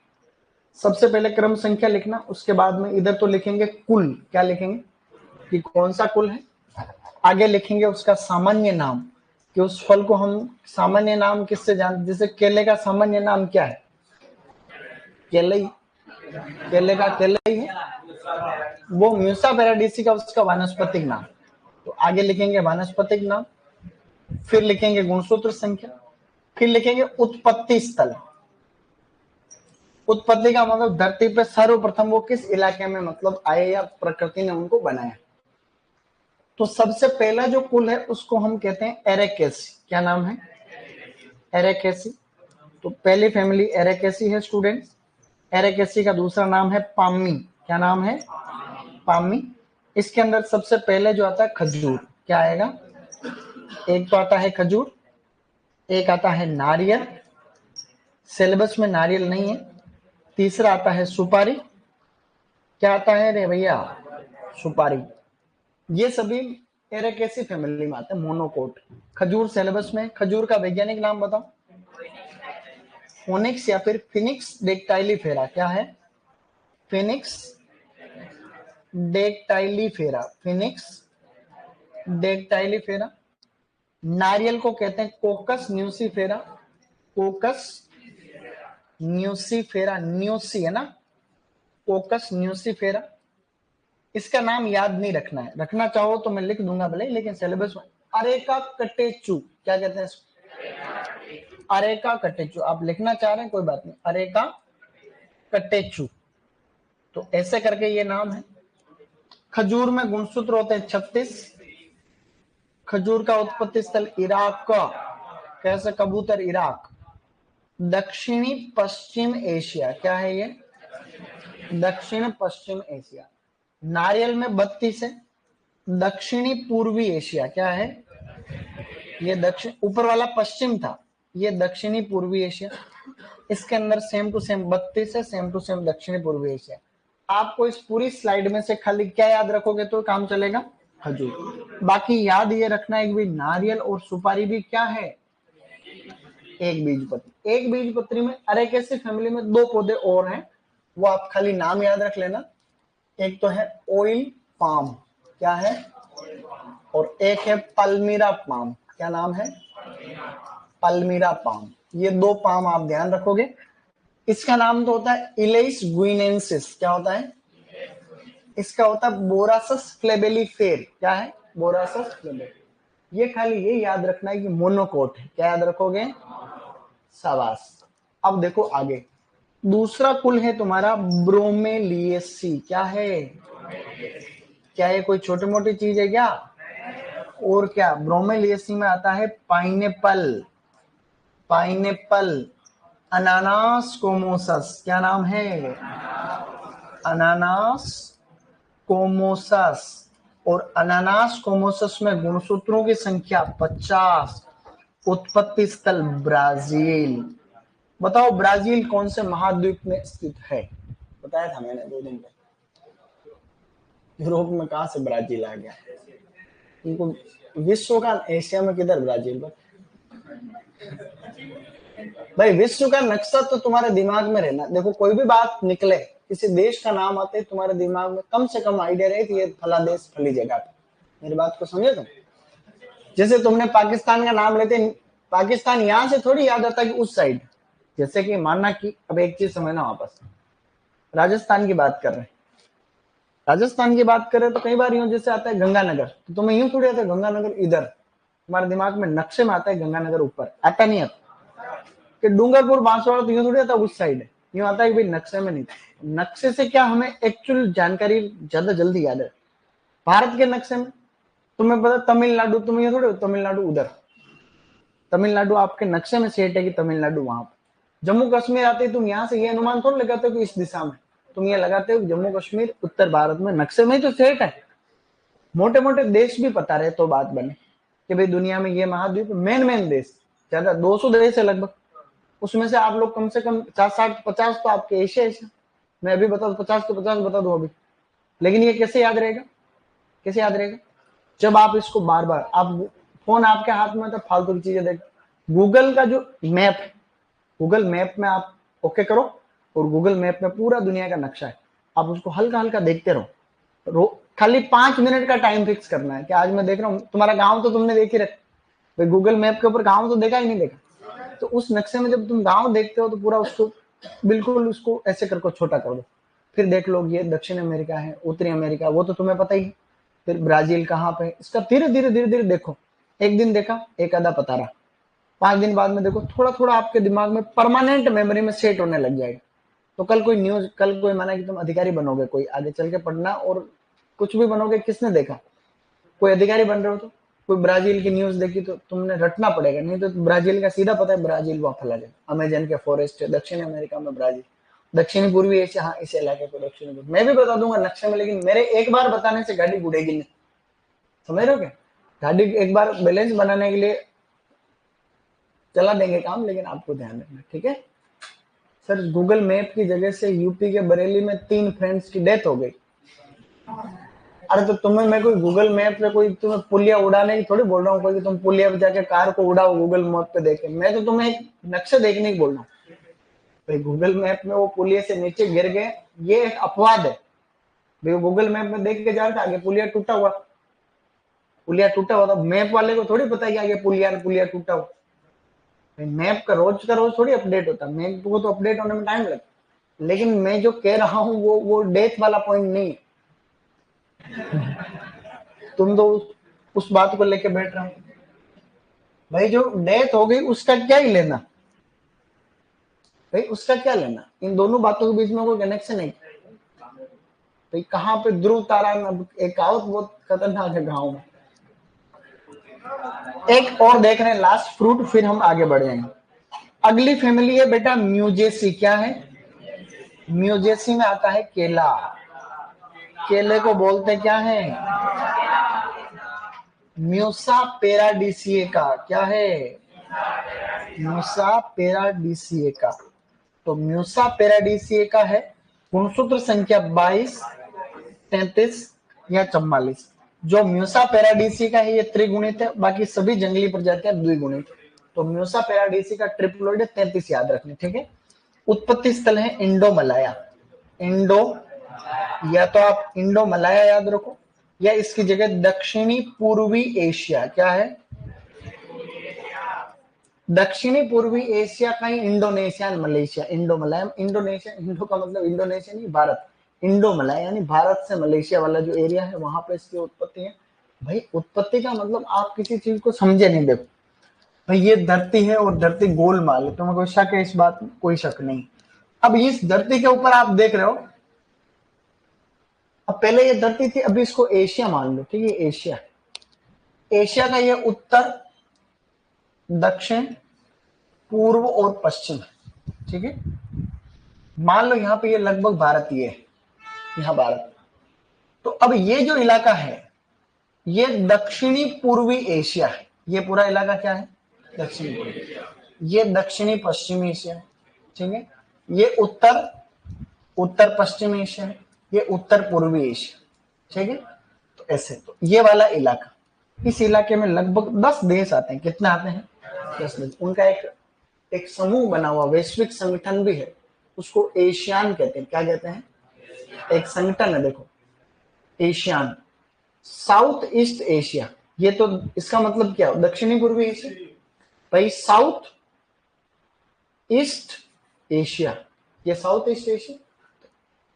सबसे पहले क्रम संख्या लिखना, उसके बाद में इधर तो लिखेंगे कुल। क्या लिखेंगे? कि कौन सा कुल है। आगे लिखेंगे उसका सामान्य नाम, कि उस फल को हम सामान्य नाम किससे जानते? जैसे केले का सामान्य नाम क्या है? केले। केले का केले ही है। वो म्यूसा पैराडीसिका उसका वानस्पतिक नाम। तो आगे लिखेंगे वानस्पतिक नाम, फिर लिखेंगे गुणसूत्र संख्या, फिर लिखेंगे उत्पत्ति स्थल। उत्पत्ति का मतलब धरती पे सर्वप्रथम वो किस इलाके में मतलब आए या प्रकृति ने उनको बनाया। तो सबसे पहला जो कुल है उसको हम कहते हैं एरेकेसी। क्या नाम है? एरेकेसी। तो पहली फैमिली एरेकेसी है स्टूडेंट्स। एरेकेसी का दूसरा नाम है पामी। क्या नाम है? पामी। इसके अंदर सबसे पहले जो आता है खजूर। क्या आएगा? एक तो आता है खजूर, एक आता है नारियल, सिलेबस में नारियल नहीं है। तीसरा आता है सुपारी। क्या आता है रे भैया? सुपारी। ये सभी एरेकेसी फैमिली में आते हैं, मोनोकोट। खजूर सिलेबस में। खजूर का वैज्ञानिक नाम बताओ। फोनिक्स या फिर फिनिक्स डेक्टाइलीफेरा। क्या है? फिनिक्स डेक्टाइलीफेरा। फिनिक्स डेक्टाइलीफेरा। नारियल को कहते हैं कोकस न्यूसीफेरा। कोकस न्यूसीफेरा, न्यूसी है ना, कोकस न्यूसीफेरा। इसका नाम याद नहीं रखना है, रखना चाहो तो मैं लिख दूंगा भले, लेकिन सिलेबस में। Areca catechu. क्या कहते हैं? Areca catechu. आप लिखना चाह रहे हैं कोई बात नहीं, अरेका कटेचू। तो ऐसे करके ये नाम है। खजूर में गुणसूत्र होते हैं 36। खजूर का उत्पत्ति स्थल इराक का। कैसे? कबूतर इराक। दक्षिणी पश्चिम एशिया। क्या है ये? दक्षिण पश्चिम एशिया। नारियल में 32 है। दक्षिणी पूर्वी एशिया। क्या है ये? दक्षिण, ऊपर वाला पश्चिम था, ये दक्षिणी पूर्वी एशिया। इसके अंदर सेम टू सेम 32 है, सेम टू सेम दक्षिणी पूर्वी एशिया। आपको इस पूरी स्लाइड में से खाली क्या याद रखोगे तो काम चलेगा? खजूर। बाकी याद ये रखना है कि नारियल और सुपारी भी क्या है? एक बीजपत्री। एक बीजपत्री में अरेकेसी फैमिली में दो पौधे और हैं, वो आप खाली नाम याद रख लेना। एक तो है ऑयल पाम। क्या है? और एक है पल्मीरा पाम। क्या नाम है? पल्मीरा पाम। ये दो पाम आप ध्यान रखोगे। इसका नाम तो होता है इलेइस गुइनेंसिस। क्या होता है? इसका होता है बोरासस फ्लेबेलिफेर। क्या है? बोरासस फ्लेबेली। ये खाली ये याद रखना है कि मोनोकोट है। क्या याद रखोगे? शाबाश। अब देखो आगे, दूसरा कुल है तुम्हारा ब्रोमेलिएसी। क्या है? क्या ये कोई छोटी मोटी चीज है क्या? और क्या, ब्रोमेलिएसी में आता है पाइनएप्पल। पाइनएप्पल। अनानास कोमोसस। क्या नाम है? अनानास कोमोसस। और अनानास कोमोसस में गुणसूत्रों की संख्या 50। उत्पत्ति स्थल ब्राजील। बताओ ब्राजील कौन से महाद्वीप में स्थित है? बताया था मैंने 2 दिन पहले। यूरोप में कहां से ब्राजील आ गया? इनको विश्व का, एशिया में किधर ब्राजील? भाई विश्व का नक्शा तो तुम्हारे दिमाग में रहना। देखो कोई भी बात निकले, किसी देश का नाम आते तुम्हारे दिमाग में कम से कम आइडिया रहे कि ये फला देश फली जगह पे। मेरी बात को समझे तुम? जैसे तुमने पाकिस्तान का नाम लेते, पाकिस्तान यहां से थोड़ी याद आता कि उस साइड। जैसे कि मानना कि अब एक चीज समझना, वापस राजस्थान की बात कर रहे हैं, राजस्थान की बात करें तो कई बार यूं जैसे आता है गंगानगर, तो तुम्हें यूं थोड़ी आता है गंगानगर इधर। तुम्हारे दिमाग में नक्शे में आता है गंगानगर ऊपर, आता नहीं आता कि डूंगरपुर बांसवाड़ा, तो यूं थोड़ी आता उस साइड है। यूं आता है कि भाई नक्शे में नहीं। नक्शे से क्या हमें एक्चुअल जानकारी ज्यादा जल्दी याद है। भारत के नक्शे में तुम्हें पता तमिलनाडु, तुम ये थोड़े तमिलनाडु उधर, तमिलनाडु आपके नक्शे में सेट है कि तमिलनाडु वहां पर। जम्मू कश्मीर आते तुम यहाँ से ये अनुमान थोड़ा लगाते हो कि इस दिशा में, तुम ये लगाते हो जम्मू कश्मीर उत्तर भारत में, नक्शे में तो सेट है। मोटे मोटे देश भी पता रहे तो बात बने कि भाई दुनिया में ये महाद्वीप मेन देश ज्यादा 200 देश है लगभग, उसमें से आप लोग कम से कम 50 60 50 तो आपके एशिया है। मैं अभी बता 50 तो 50 बता दो अभी। लेकिन ये कैसे याद रहेगा? कैसे याद रहेगा? जब आप इसको बार बार, आप फोन आपके हाथ में तो फालतू की चीजें देख, गूगल का जो मैप है, गूगल मैप में आप ओके करो, और गूगल मैप में पूरा दुनिया का नक्शा है, आप उसको हल्का हल्का देखते रहो। खाली 5 मिनट का टाइम फिक्स करना है कि आज मैं देख रहा हूँ तुम्हारा गांव, तो तुमने देख ही रखा भाई, गूगल मैप के ऊपर गांव तो देखा ही नहीं देखा। तो उस नक्शे में जब तुम गांव देखते हो तो पूरा उसको बिल्कुल उसको ऐसे करके छोटा कर दो, फिर देख लो ये दक्षिण अमेरिका है, उत्तरी अमेरिका, वो तो तुम्हें पता ही है। फिर ब्राजील कहाँ पे, इसका धीरे धीरे धीरे धीरे देखो। एक दिन देखा, एक आधा पता रहा, 5 दिन बाद में देखो थोड़ा थोड़ा आपके दिमाग में परमानेंट मेमोरी में सेट होने लग जाएगा। तो कल कोई न्यूज, कल कोई माना कि तुम अधिकारी बनोगे, कोई आगे चल के पढ़ना और कुछ भी बनोगे, किसने देखा, कोई अधिकारी बन रहे हो तो कोई ब्राजील की न्यूज देखी तो तुमने रटना पड़ेगा, नहीं तो ब्राजील का सीधा पता है, ब्राजील वहां फैला जाए, अमेजन के फॉरेस्ट है, दक्षिण अमेरिका में ब्राजील, दक्षिणी पूर्वी एशिया, हाँ इस इलाके को दक्षिणी पूर्वी, मैं भी बता दूंगा नक्शे में, लेकिन मेरे एक बार बताने से गाड़ी उड़ेगी नहीं, समझ रहे हो क्या। गाड़ी एक बार बैलेंस बनाने के लिए चला देंगे काम, लेकिन आपको ध्यान रखना, ठीक है। सर गूगल मैप की जगह से यूपी के बरेली में 3 फ्रेंड्स की डेथ हो गई। अरे तो तुम्हें मैं कोई गूगल मैप पे कोई तुम्हें पुलिया उड़ाने की थोड़ी बोल रहा हूँ, कोई तुम पुलिया पे जाके कार को उड़ाओ गूगल मैप पे देखे, मैं तो तुम्हें एक नक्शे देखने की बोल रहा हूँ। भाई गूगल मैप में वो पुलिया से नीचे गिर गए, ये एक अपवाद है। भाई गूगल मैप में देख के जा रहा था आगे पुलिया टूटा हुआ, पुलिया टूटा हुआ, तो मैप वाले को थोड़ी पता है कि आगे पुलिया टूटा हुआ। मैप का रोज थोड़ी अपडेट होता है, मैप को तो अपडेट होने में टाइम लगता है। लेकिन मैं जो कह रहा हूँ वो डेथ वाला पॉइंट नहीं है। तुम तो उस बात को लेके बैठ रहे हो। भाई जो डेथ हो गई उसका क्या ही लेना, भाई उसका क्या लेना, इन दोनों बातों के बीच में कोई कनेक्शन है। भाई कहाँ पे ध्रुव तारा में एक कहावत बहुत खतरनाक है गाँव में। एक और देख रहे हैं लास्ट फ्रूट, फिर हम आगे बढ़ जाएंगे। अगली फैमिली है बेटा म्यूजेसी। क्या है, म्यूजेसी में आता है केला। केले को बोलते क्या है, म्यूसा पेराडीसिएका। क्या है, म्यूसा पेराडीसिएका। तो म्यूसा पेराडीसिएका है गुणसूत्र संख्या 22, 33 या 44। जो म्यूसा पेराडीसिएका है ये त्रिगुणित है, बाकी सभी जंगली प्रजातियां द्विगुणित। तो म्यूसा पेराडीसिएका ट्रिप्लोइड है, 33 याद रखने, ठीक है। उत्पत्ति स्थल है इंडो मलाया। इंडो, या तो आप इंडो मलाया याद रखो, या इसकी जगह दक्षिणी पूर्वी एशिया। क्या है, दक्षिणी पूर्वी एशिया का ही Indonesia Malaysia. Indo Malaya, Indonesia, Indo का मतलब इंडोनेशिया नहीं भारत, इंडो मलाया यानी भारत से मलेशिया वाला जो एरिया है वहां पे इसकी उत्पत्ति है। भाई उत्पत्ति का मतलब आप किसी चीज को समझे नहीं। देखो भाई ये धरती है और धरती गोलमाल है, तुम्हें कोई शक है इस बात में, कोई शक नहीं। अब इस धरती के ऊपर आप देख रहे हो, अब पहले ये धरती थी, अभी इसको एशिया मान लो, ठीक है, एशिया, एशिया का ये उत्तर, दक्षिण, पूर्व और पश्चिम, ठीक है। मान लो यहाँ पे ये लगभग भारत ही है, यहाँ भारत। तो अब ये जो इलाका है ये दक्षिणी पूर्वी एशिया है। ये पूरा इलाका क्या है, दक्षिणी पूर्वी। ये दक्षिणी पश्चिमी एशिया है, ठीक है। ये उत्तर उत्तर पश्चिम एशिया है, ये उत्तर पूर्वी एशिया, ठीक है। तो ऐसे, तो ये वाला इलाका, इस इलाके में लगभग 10 देश आते हैं। कितने आते हैं, 10 देश। उनका एक समूह बना हुआ वैश्विक संगठन भी है, उसको एशियान कहते हैं। क्या कहते हैं, एक संगठन है, देखो एशियान, साउथ ईस्ट एशिया। ये तो इसका मतलब क्या, दक्षिणी पूर्वी एशिया। भाई साउथ ईस्ट एशिया, ये साउथ ईस्ट एशिया।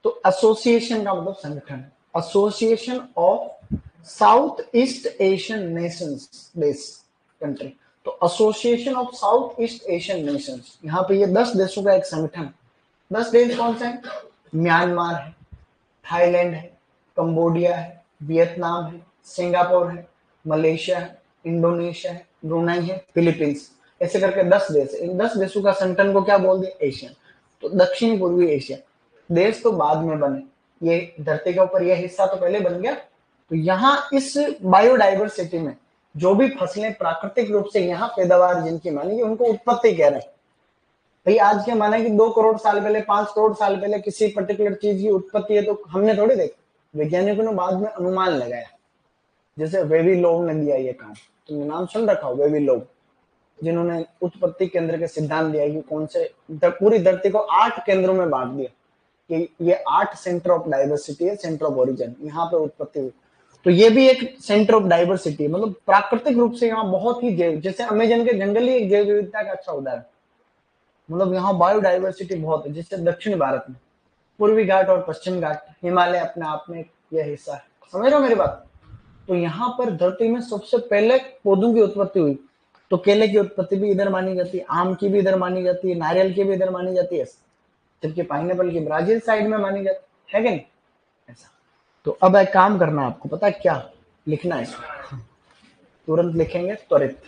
तो एसोसिएशन का मतलब संगठन है, association of south east Asian Nations, देश, कंट्री। तो association of south east Asian Nations, यहाँ पे ये 10 देशों का एक संगठन। 10 देश कौन से हैं, म्यांमार है, थाईलैंड है, कंबोडिया है, वियतनाम है, सिंगापुर है, मलेशिया है, इंडोनेशिया है, ब्रुनाई है, फिलीपींस। ऐसे करके 10 देश है। इन 10 देशों का संगठन को क्या बोल दिया, एशियन। तो दक्षिण पूर्वी एशिया, देश तो बाद में बने, ये धरती के ऊपर ये हिस्सा तो पहले बन गया। तो यहाँ इस बायोडाइवर्सिटी में जो भी फसलें प्राकृतिक रूप से यहाँ पैदावार जिनकी मानेगी उनको उत्पत्ति कह रहे हैं। भाई आज के माने कि 2 करोड़ साल पहले, 5 करोड़ साल पहले किसी पर्टिकुलर चीज की उत्पत्ति है, तो हमने थोड़ी देखा, वैज्ञानिकों ने बाद में अनुमान लगाया। जैसे वेविलोव ने दिया ये काम, तुमने नाम सुन रखा हो वेविलोव, जिन्होंने उत्पत्ति केंद्र के सिद्धांत दिया कि कौन से, पूरी धरती को 8 केंद्रों में बांट दिया कि ये 8 सेंटर ऑफ डाइवर्सिटी है, सेंटर ऑफ ओरिजिन, यहाँ पे उत्पत्ति हुई। तो ये भी एक सेंटर ऑफ डाइवर्सिटी, मतलब प्राकृतिक रूप से यहाँ बहुत ही जैव, जैसे अमेजन के जंगल ही एक जैव विविधता का अच्छा उदाहरण, मतलब यहाँ बायोडाइवर्सिटी बहुत है, जैसे दक्षिण भारत में पूर्वी घाट और पश्चिम घाट, हिमालय अपने आप में यह हिस्सा है। समझ रहे हो मेरी बात? तो यहाँ पर धरती में सबसे पहले पौधों की उत्पत्ति हुई, तो केले की उत्पत्ति भी इधर मानी जाती है, आम की भी इधर मानी जाती है, नारियल की भी इधर मानी जाती है, जबकि पाइनएप्पल की ब्राजील साइड में मानी जाती है कि नहीं? ऐसा। तो अब एक काम करना है आपको, पता है क्या लिखना है इसमें? तुरंत लिखेंगे, त्वरित।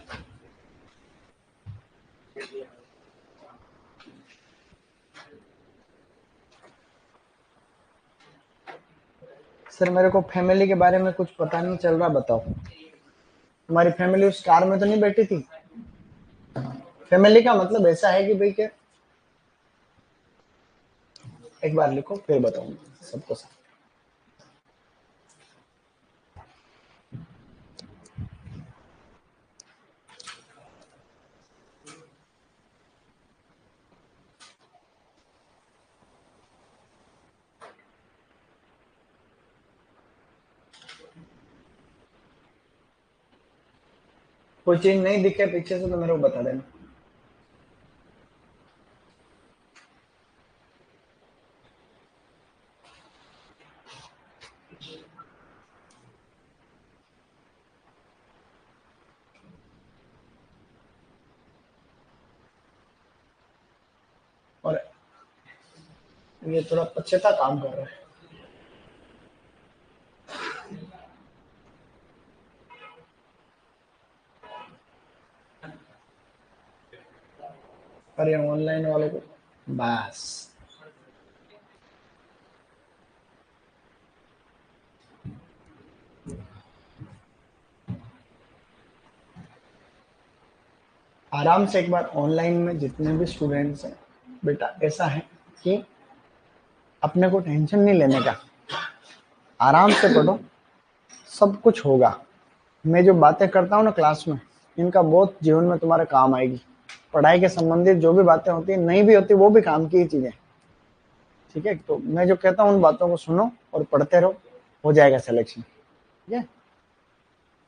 सर मेरे को फैमिली के बारे में कुछ पता नहीं चल रहा, बताओ। तुम्हारी फैमिली उस कार में तो नहीं बैठी थी? फैमिली का मतलब ऐसा है कि भाई क्या, एक बार लिखो फिर बताऊंगा सबको सब। कोई चीज नहीं दिखे पीछे से तो मेरे को बता देना। और ये थोड़ा पछता काम कर रहा है। अरे ऑनलाइन वाले को बस। आराम से एक बार ऑनलाइन में जितने भी स्टूडेंट्स हैं बेटा, ऐसा है कि अपने को टेंशन नहीं लेने का, आराम से पढ़ो, सब कुछ होगा। मैं जो बातें करता हूँ ना क्लास में, इनका बहुत जीवन में तुम्हारे काम आएगी। पढ़ाई के संबंधित जो भी बातें होती है, नहीं भी होती वो भी काम की ही चीजें, ठीक है? तो मैं जो कहता हूँ उन बातों को सुनो और पढ़ते रहो, हो जाएगा सिलेक्शन। ठीक है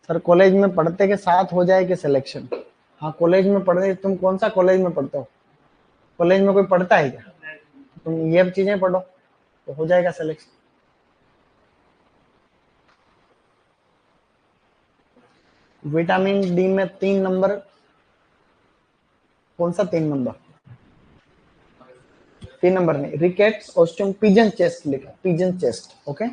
सर? कॉलेज में पढ़ते के साथ हो जाएगा सिलेक्शन। हाँ कॉलेज में पढ़ने, तुम कौन सा कॉलेज में पढ़ते हो? कॉलेज में कोई पढ़ता है क्या? तुम ये चीजें पढ़ो तो हो जाएगा सिलेक्शन। विटामिन डी में 3 नंबर, कौन सा 3 नंबर? 3 नंबर नहीं, रिकेट्स, ऑस्टियम, पिजन चेस्ट लिखा, पिजन चेस्ट। ओके,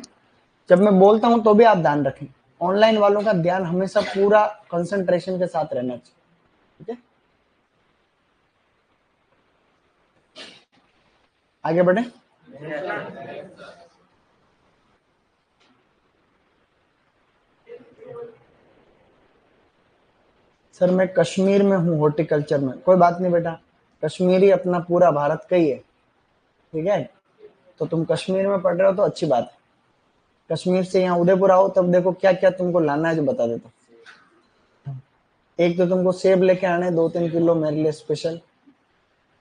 जब मैं बोलता हूं तो भी आप ध्यान रखें। ऑनलाइन वालों का ध्यान हमेशा पूरा कंसंट्रेशन के साथ रहना चाहिए। ठीक है, आगे बढ़े। सर मैं कश्मीर में हूँ, हॉर्टिकल्चर में। कोई बात नहीं बेटा, कश्मीरी अपना पूरा भारत का ही है। ठीक है, तो तुम कश्मीर में पढ़ रहे हो तो अच्छी बात है। कश्मीर से यहाँ उदयपुर आओ, तब देखो क्या क्या तुमको लाना है जो बता देता हूँ। एक तो तुमको सेब लेके आने 2-3 किलो मेरे लिए स्पेशल।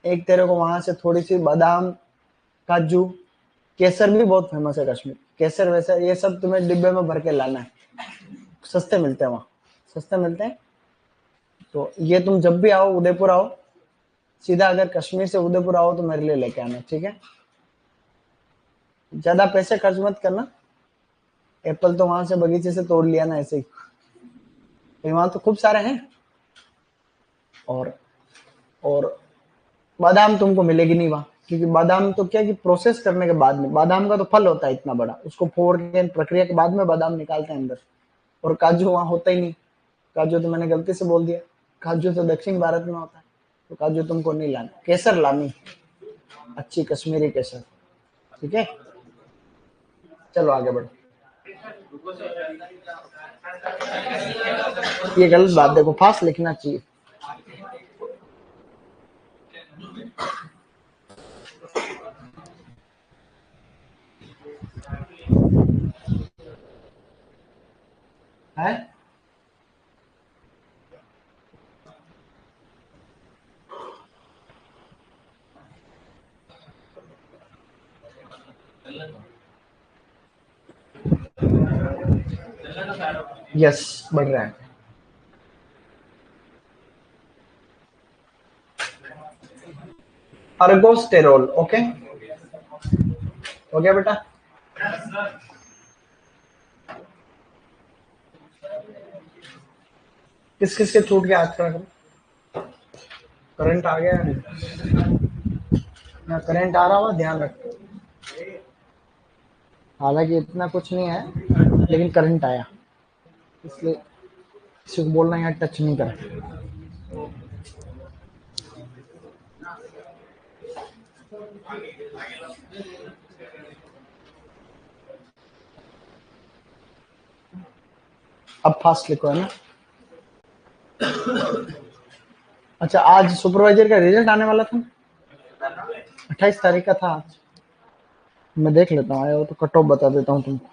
एक तेरे को वहां से थोड़ी सी बादाम, काजू, केसर भी बहुत फेमस है कश्मीर, केसर वैसर ये सब तुम्हें डिब्बे में भर के लाना है। सस्ते मिलते हैं वहाँ, सस्ते मिलते हैं। तो ये तुम जब भी आओ, उदयपुर आओ, सीधा अगर कश्मीर से उदयपुर आओ तो मेरे लिए लेके आना। ठीक है, ज्यादा पैसे खर्च मत करना। एप्पल तो वहां से बगीचे से तोड़ लिया ना ऐसे ही, वहां तो खूब सारे हैं। और और बादाम तुमको मिलेगी नहीं वहां, क्योंकि बादाम तो क्या कि प्रोसेस करने के बाद में, बादाम का तो फल होता है इतना बड़ा, उसको फोड़ के प्रक्रिया के बाद में बादाम निकालते हैं अंदर। और काजू वहां होता ही नहीं, काजू तो मैंने गलती से बोल दिया, काजू तो दक्षिण भारत में होता है। तो काजू तुमको नहीं लाना, केसर लानी, अच्छी कश्मीरी केसर। ठीक है, चलो आगे बढ़ो। ये गलत बात, देखो फास्ट लिखना चाहिए। है यस, बढ़ रहा है। अर्गोस्टेरोल, ओके। हो गया बेटा? किस किस के छूट गया आज का? करंट आ गया है? ना करंट आ रहा हुआ ध्यान रख। हालांकि इतना कुछ नहीं है लेकिन करंट आया, इसलिए किसी को बोलना यहाँ टच नहीं कर। अब फास्ट लिखो, है ना? अच्छा, आज सुपरवाइजर का रिजल्ट आने वाला था, 28 तारीख का था आज। मैं देख लेता हूँ, आया हो तो कट ऑफ बता देता हूँ तुमको।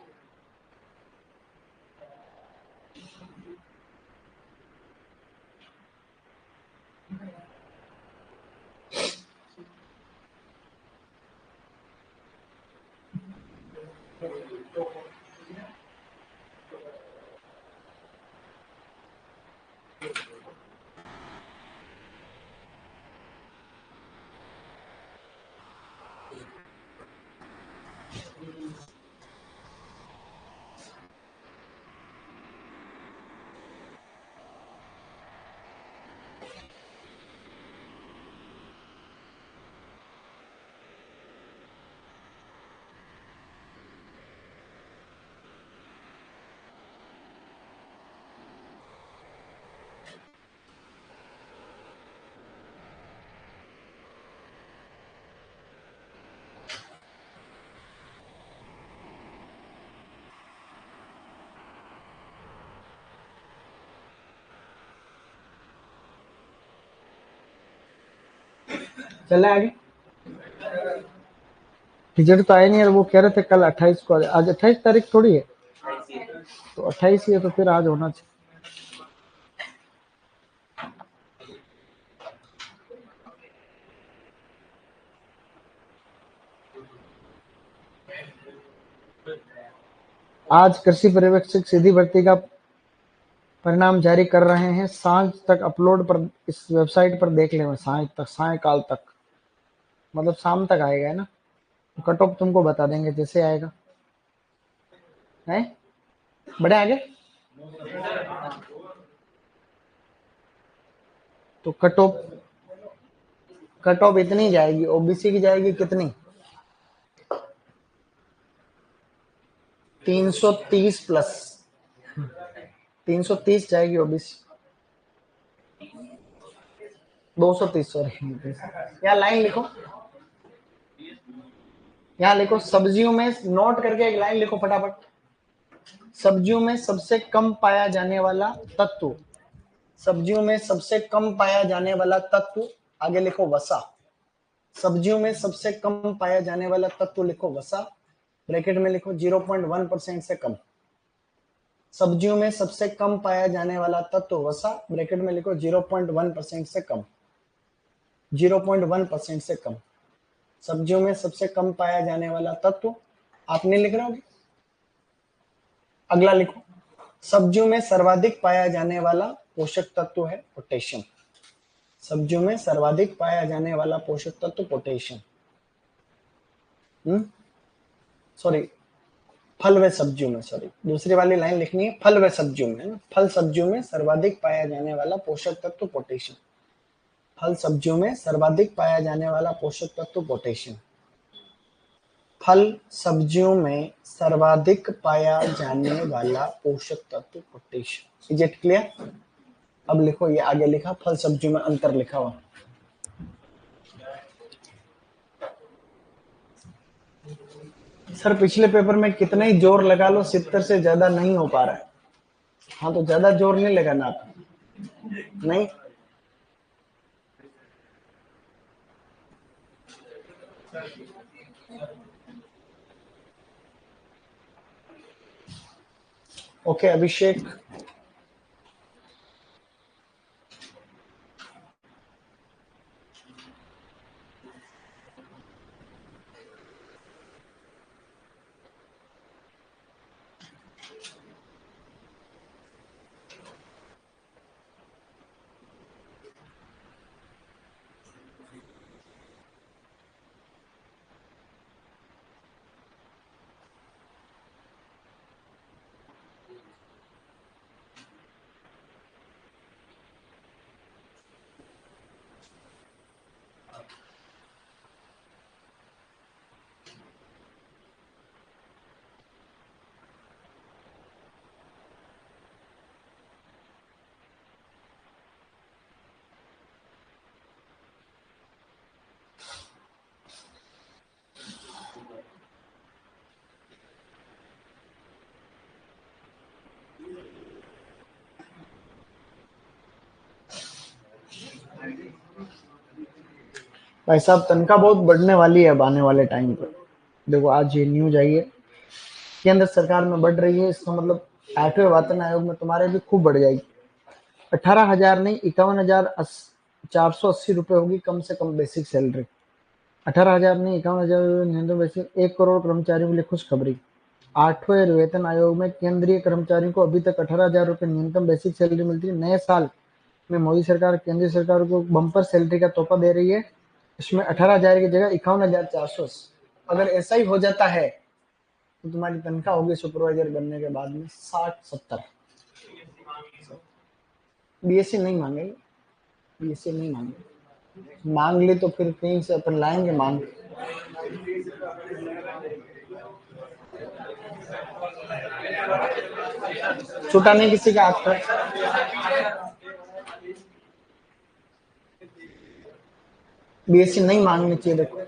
चले आगे। टीचर तो आए नहीं यार, वो कह रहे थे कल 28 को, आज 28 तारीख थोड़ी है, तो 28 ही है तो फिर आज होना चाहिए। आज कृषि पर्यवेक्षक सीधी भर्ती का परिणाम जारी कर रहे हैं, सांझ तक अपलोड पर इस वेबसाइट पर देख लेना, सांझ तक, सायकाल तक, मतलब शाम तक आएगा, है ना? कट ऑफ तुमको बता देंगे जैसे आएगा, है? बड़े आगे। तो कट ऑफ इतनी जाएगी, ओबीसी की जाएगी कितनी? 330 प्लस, 330 जाएगी ओबीसी, 230, सॉरी। यहाँ लाइन लिखो, यहाँ लिखो सब्जियों में, नोट करके एक लाइन लिखो फटाफट। सब्जियों में सबसे कम पाया जाने वाला तत्व, सब्जियों में सबसे कम पाया जाने वाला तत्व, आगे लिखो वसा। सब्जियों में सबसे कम पाया जाने वाला तत्व लिखो वसा, ब्रैकेट में लिखो 0.1% से कम। सब्जियों में सबसे कम पाया जाने वाला तत्व वसा, ब्रैकेट में लिखो 0.1% से कम, 0.1% से कम। सब्जियों में सबसे कम पाया जाने वाला तत्व, आपने लिख रहे हो? अगला लिखो, सब्जियों में सर्वाधिक पाया जाने वाला पोषक तत्व है पोटेशियम। सब्जियों में सर्वाधिक पाया जाने वाला पोषक तत्व पोटेशियम। सॉरी, फल व सब्जियों में, सॉरी दूसरी वाली लाइन लिखनी है, फल व सब्जियों में, है ना? फल सब्जियों में सर्वाधिक पाया जाने वाला पोषक तत्व पोटेशियम। फल सब्जियों में सर्वाधिक पाया जाने वाला पोषक तत्व पोटेशियम। फल सब्जियों में सर्वाधिक पाया जाने वाला पोषक तत्व पोटेशियम। Is it clear? अब लिखो, ये आगे लिखा, फल सब्जियों में अंतर लिखा हुआ। सर पिछले पेपर में कितना ही जोर लगा लो 70 से ज्यादा नहीं हो पा रहा है। हाँ तो ज्यादा जोर नहीं लगाना आप, नहीं। ओके अभिषेक, भाई साहब तनख्वाह बहुत बढ़ने वाली है अब आने वाले टाइम पर। देखो आज ये न्यूज आई है, केंद्र सरकार में बढ़ रही है, इसका मतलब 8वें वेतन आयोग में तुम्हारे भी खूब बढ़ जाएगी। 18,000 नहीं, 51,480 रुपए होगी कम से कम बेसिक सैलरी। 18,000 नहीं, 51,000 न्यूनतम बेसिक। 1 करोड़ कर्मचारियों के लिए खुशखबरी। 8वें वेतन आयोग में केंद्रीय कर्मचारियों को अभी तक 18,000 रुपए न्यूनतम बेसिक सैलरी मिलती है। नए साल में मोदी सरकार केंद्रीय सरकार को बम्पर सैलरी का तोहफा दे रही है। इसमें 18,000 की जगह 51,480। अगर ऐसा ही हो जाता है तो तुम्हारी तनख्वाह होगी सुपरवाइजर बनने के बाद में 60-70। बीएससी नहीं मांगेगी, बीएससी नहीं मांगेगी। मांग ली तो फिर कहीं से अपन लाएंगे मांग। छूटा नहीं किसी का हाथ पर। बीएससी नहीं मांगनी चाहिए। देखो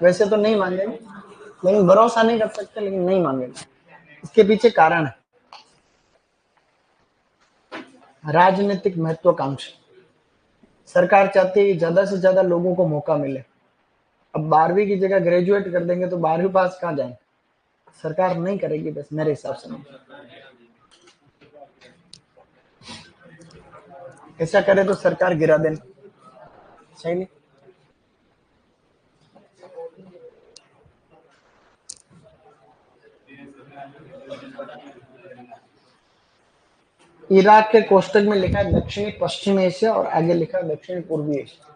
वैसे तो नहीं मांगेंगे, लेकिन भरोसा नहीं कर सकते, लेकिन नहीं मांगेंगे। इसके पीछे कारण है राजनीतिक महत्वाकांक्षा। सरकार चाहती है कि ज्यादा से ज्यादा लोगों को मौका मिले। अब 12वीं की जगह ग्रेजुएट कर देंगे तो 12वीं पास कहाँ जाएंगे? सरकार नहीं करेगी, बस मेरे हिसाब से नहीं। ऐसा करे तो सरकार गिरा देना सही नहीं। इराक के कोष्टक में लिखा है दक्षिणी पश्चिम एशिया और आगे लिखा है दक्षिणी पूर्वी एशिया।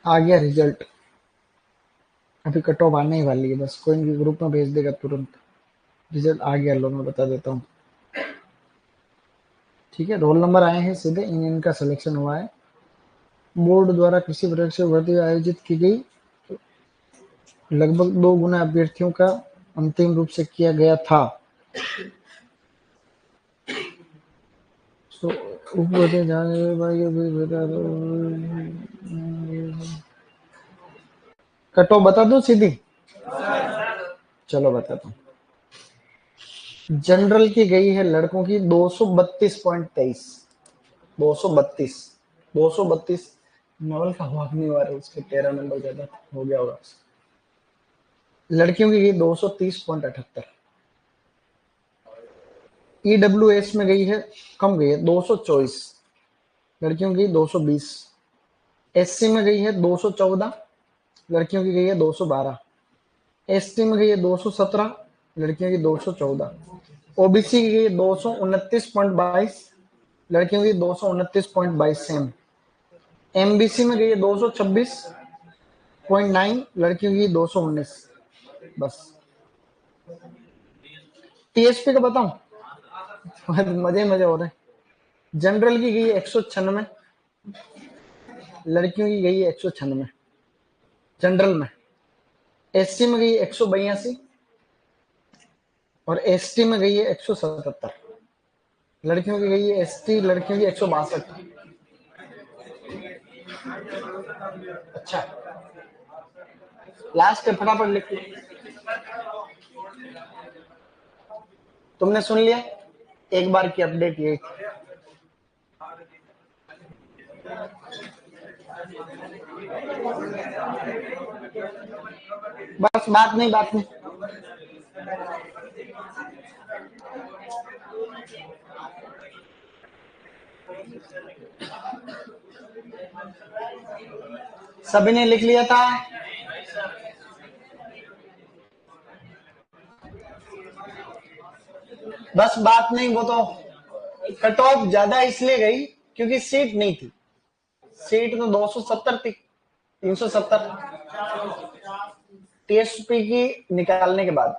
आ गया रिजल्ट। अभी कट ऑफ आने ही वाली है, बस कोई भी ग्रुप में भेज देगा तुरंत। रिजल्ट आ गया, लो मैं बता देता हूँ। ठीक है, रोल नंबर आए हैं सीधे, इनका सिलेक्शन हुआ है। बोर्ड द्वारा कृषि परीक्षा भर्ती आयोजित की गई, लगभग 2 गुना अभ्यर्थियों का अंतिम रूप से किया गया था। तो कट ऑफ बता दो सीधी। चलो बताता हूँ। जनरल की गई है लड़कों की 232.23। 232 232। नवल का हुआ नहीं हुआ, उसके 13 नंबर ज्यादा हो गया होगा। लड़कियों की गई 230.78। ईडब्ल्यूएस में गई है, कम गई है 224। लड़कियों की 220। एससी में गई है 214। लड़कियों की गई है 212। एसटी में गई है 217। लड़कियों की 214। ओबीसी की गई है 229.22। लड़कियों की 229.22 सेम। एमबीसी में गई है 226.9। लड़कियों की 219। बस। टीएसपी का बताऊं? मजे मजे हो रहे हैं। जनरल की गई है 196। लड़कियों की गई है 196 जनरल में। एससी में गई है 182 और एसटी में गई है 177। लड़कियों की गई है एसटी लड़कियों की 162। अच्छा, लास्ट है, फटाफट लिख लो। तुमने सुन लिया, एक बार की अपडेट ये। बस बात नहीं, बात नहीं। सभी ने लिख लिया था? बस बात नहीं, वो तो कट ऑफ ज्यादा इसलिए गई क्योंकि सीट नहीं थी। सीट तो 270 थी, 370 टीएसपी की निकालने के बाद।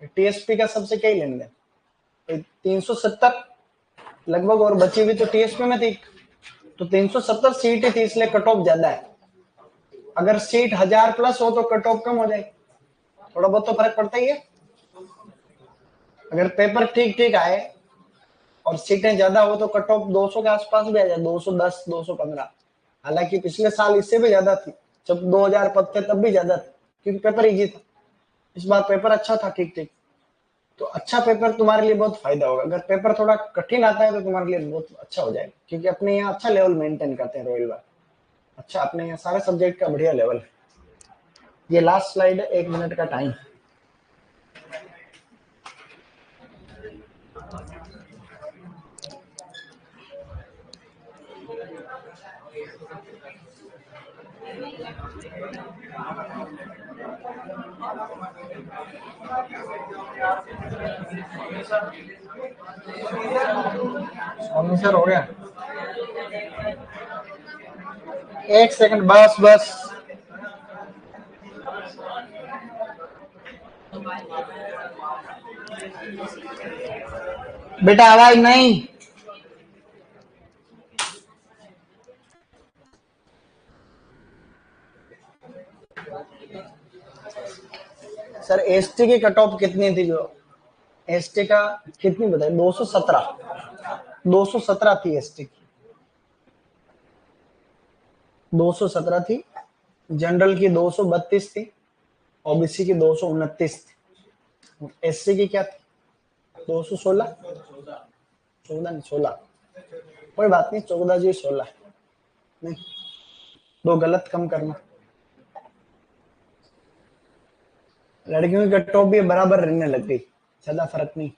टीएसपी का सबसे क्या ही लेन देन, 370 लगभग, और बची हुई तो टीएसपी में थी, तो 370 सीट ही थी, इसलिए कट ऑफ ज्यादा है। अगर सीट 1000 प्लस हो तो कट ऑफ कम हो जाएगी, थोड़ा बहुत तो फर्क पड़ता ही है। अगर पेपर ठीक ठीक आए और सीटें ज्यादा हो तो कट ऑफ 200 के आसपास भी आ जाए, 210, 215। हालांकि पिछले साल इससे भी ज्यादा थी, जब 2000 पद थे तब भी ज्यादा थी, क्योंकि पेपर इजी था। इस बार पेपर अच्छा था, ठीक ठीक। तो अच्छा पेपर तुम्हारे लिए बहुत फायदा होगा। अगर पेपर थोड़ा कठिन आता है तो तुम्हारे लिए बहुत अच्छा हो जाएगा, क्योंकि अपने यहाँ अच्छा लेवल मेंटेन करते हैं रॉयल बार। अच्छा, अपने यहाँ सारे सब्जेक्ट का बढ़िया लेवल है। ये लास्ट स्लाइड है, 1 मिनट का टाइम। सोनी सर हो गया, 1 सेकंड, बस बस। बेटा आवाज नहीं। सर एसटी की कट ऑफ कितनी थी? जो एसटी का कितनी बताई? 217, 217 थी एसटी की, 217 थी। जनरल की 232 थी, ओबीसी की 229 थी। एससी की क्या थी? 216, 14 नहीं 16, कोई बात नहीं, 14 जी 16 नहीं, दो गलत कम करना। लड़कियों की कट ऑफ भी बराबर रहने लग गई, ज्यादा फर्क नहीं।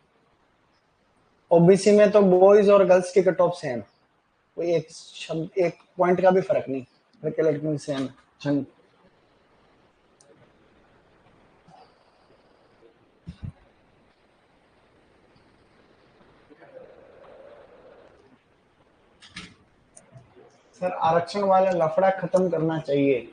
ओबीसी में तो बॉयज और गर्ल्स की कट ऑफ सेम, कोई एक शब्द, एक पॉइंट का भी फर्क नहीं, लड़के लड़कियों की सेम। सर आरक्षण वाला लफड़ा खत्म करना चाहिए।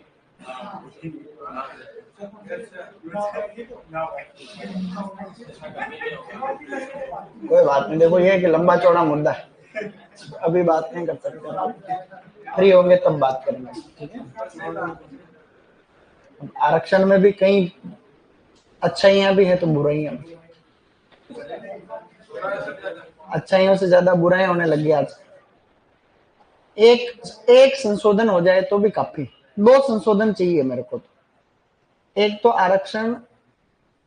कोई बात नहीं, देखो ये कि लंबा चौड़ा मुद्दा है, अभी बात नहीं कर सकते, फ्री होंगे तब बात करेंगे, ठीक है। आरक्षण में भी कई अच्छाइयां भी है तो बुराइयां भी। अच्छाइयों से ज्यादा बुराइयां होने लग गई आज। एक संशोधन हो जाए तो भी काफी, 2 संशोधन चाहिए मेरे को तो। एक तो आरक्षण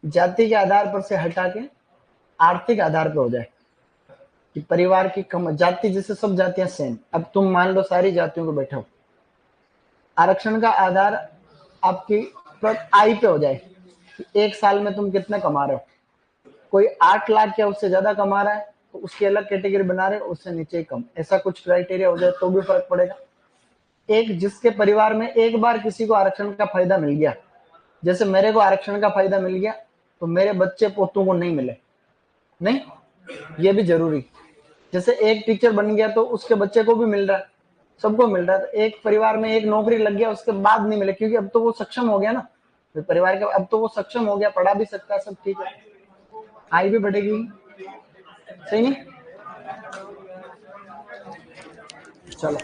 जाति के आधार पर से हटा के आर्थिक आधार पर हो जाए, कि परिवार की कम जाति, जैसे सब जातियां सेम। अब तुम मान लो सारी जातियों को बैठो, आरक्षण का आधार आपकी आय पे हो जाए, कि 1 साल में तुम कितने कमा रहे हो। कोई 8 लाख या उससे ज्यादा कमा रहा है तो उसकी अलग कैटेगरी बना रहे, उससे नीचे कम, ऐसा कुछ क्राइटेरिया हो जाए तो भी फर्क पड़ेगा। एक जिसके परिवार में एक बार किसी को आरक्षण का फायदा मिल गया, जैसे मेरे को आरक्षण का फायदा मिल गया, तो मेरे बच्चे पोतों को नहीं मिले, नहीं, ये भी जरूरी। जैसे एक टीचर बन गया तो उसके बच्चे को भी मिल रहा है, सबको मिल रहा है। तो एक परिवार में एक नौकरी लग गया, उसके बाद नहीं मिले, क्योंकि अब तो वो सक्षम हो गया ना, परिवार का अब तो वो सक्षम हो गया, पढ़ा भी सकता है, सब ठीक है, आय भी बढ़ेगी, सही नहीं? चलो।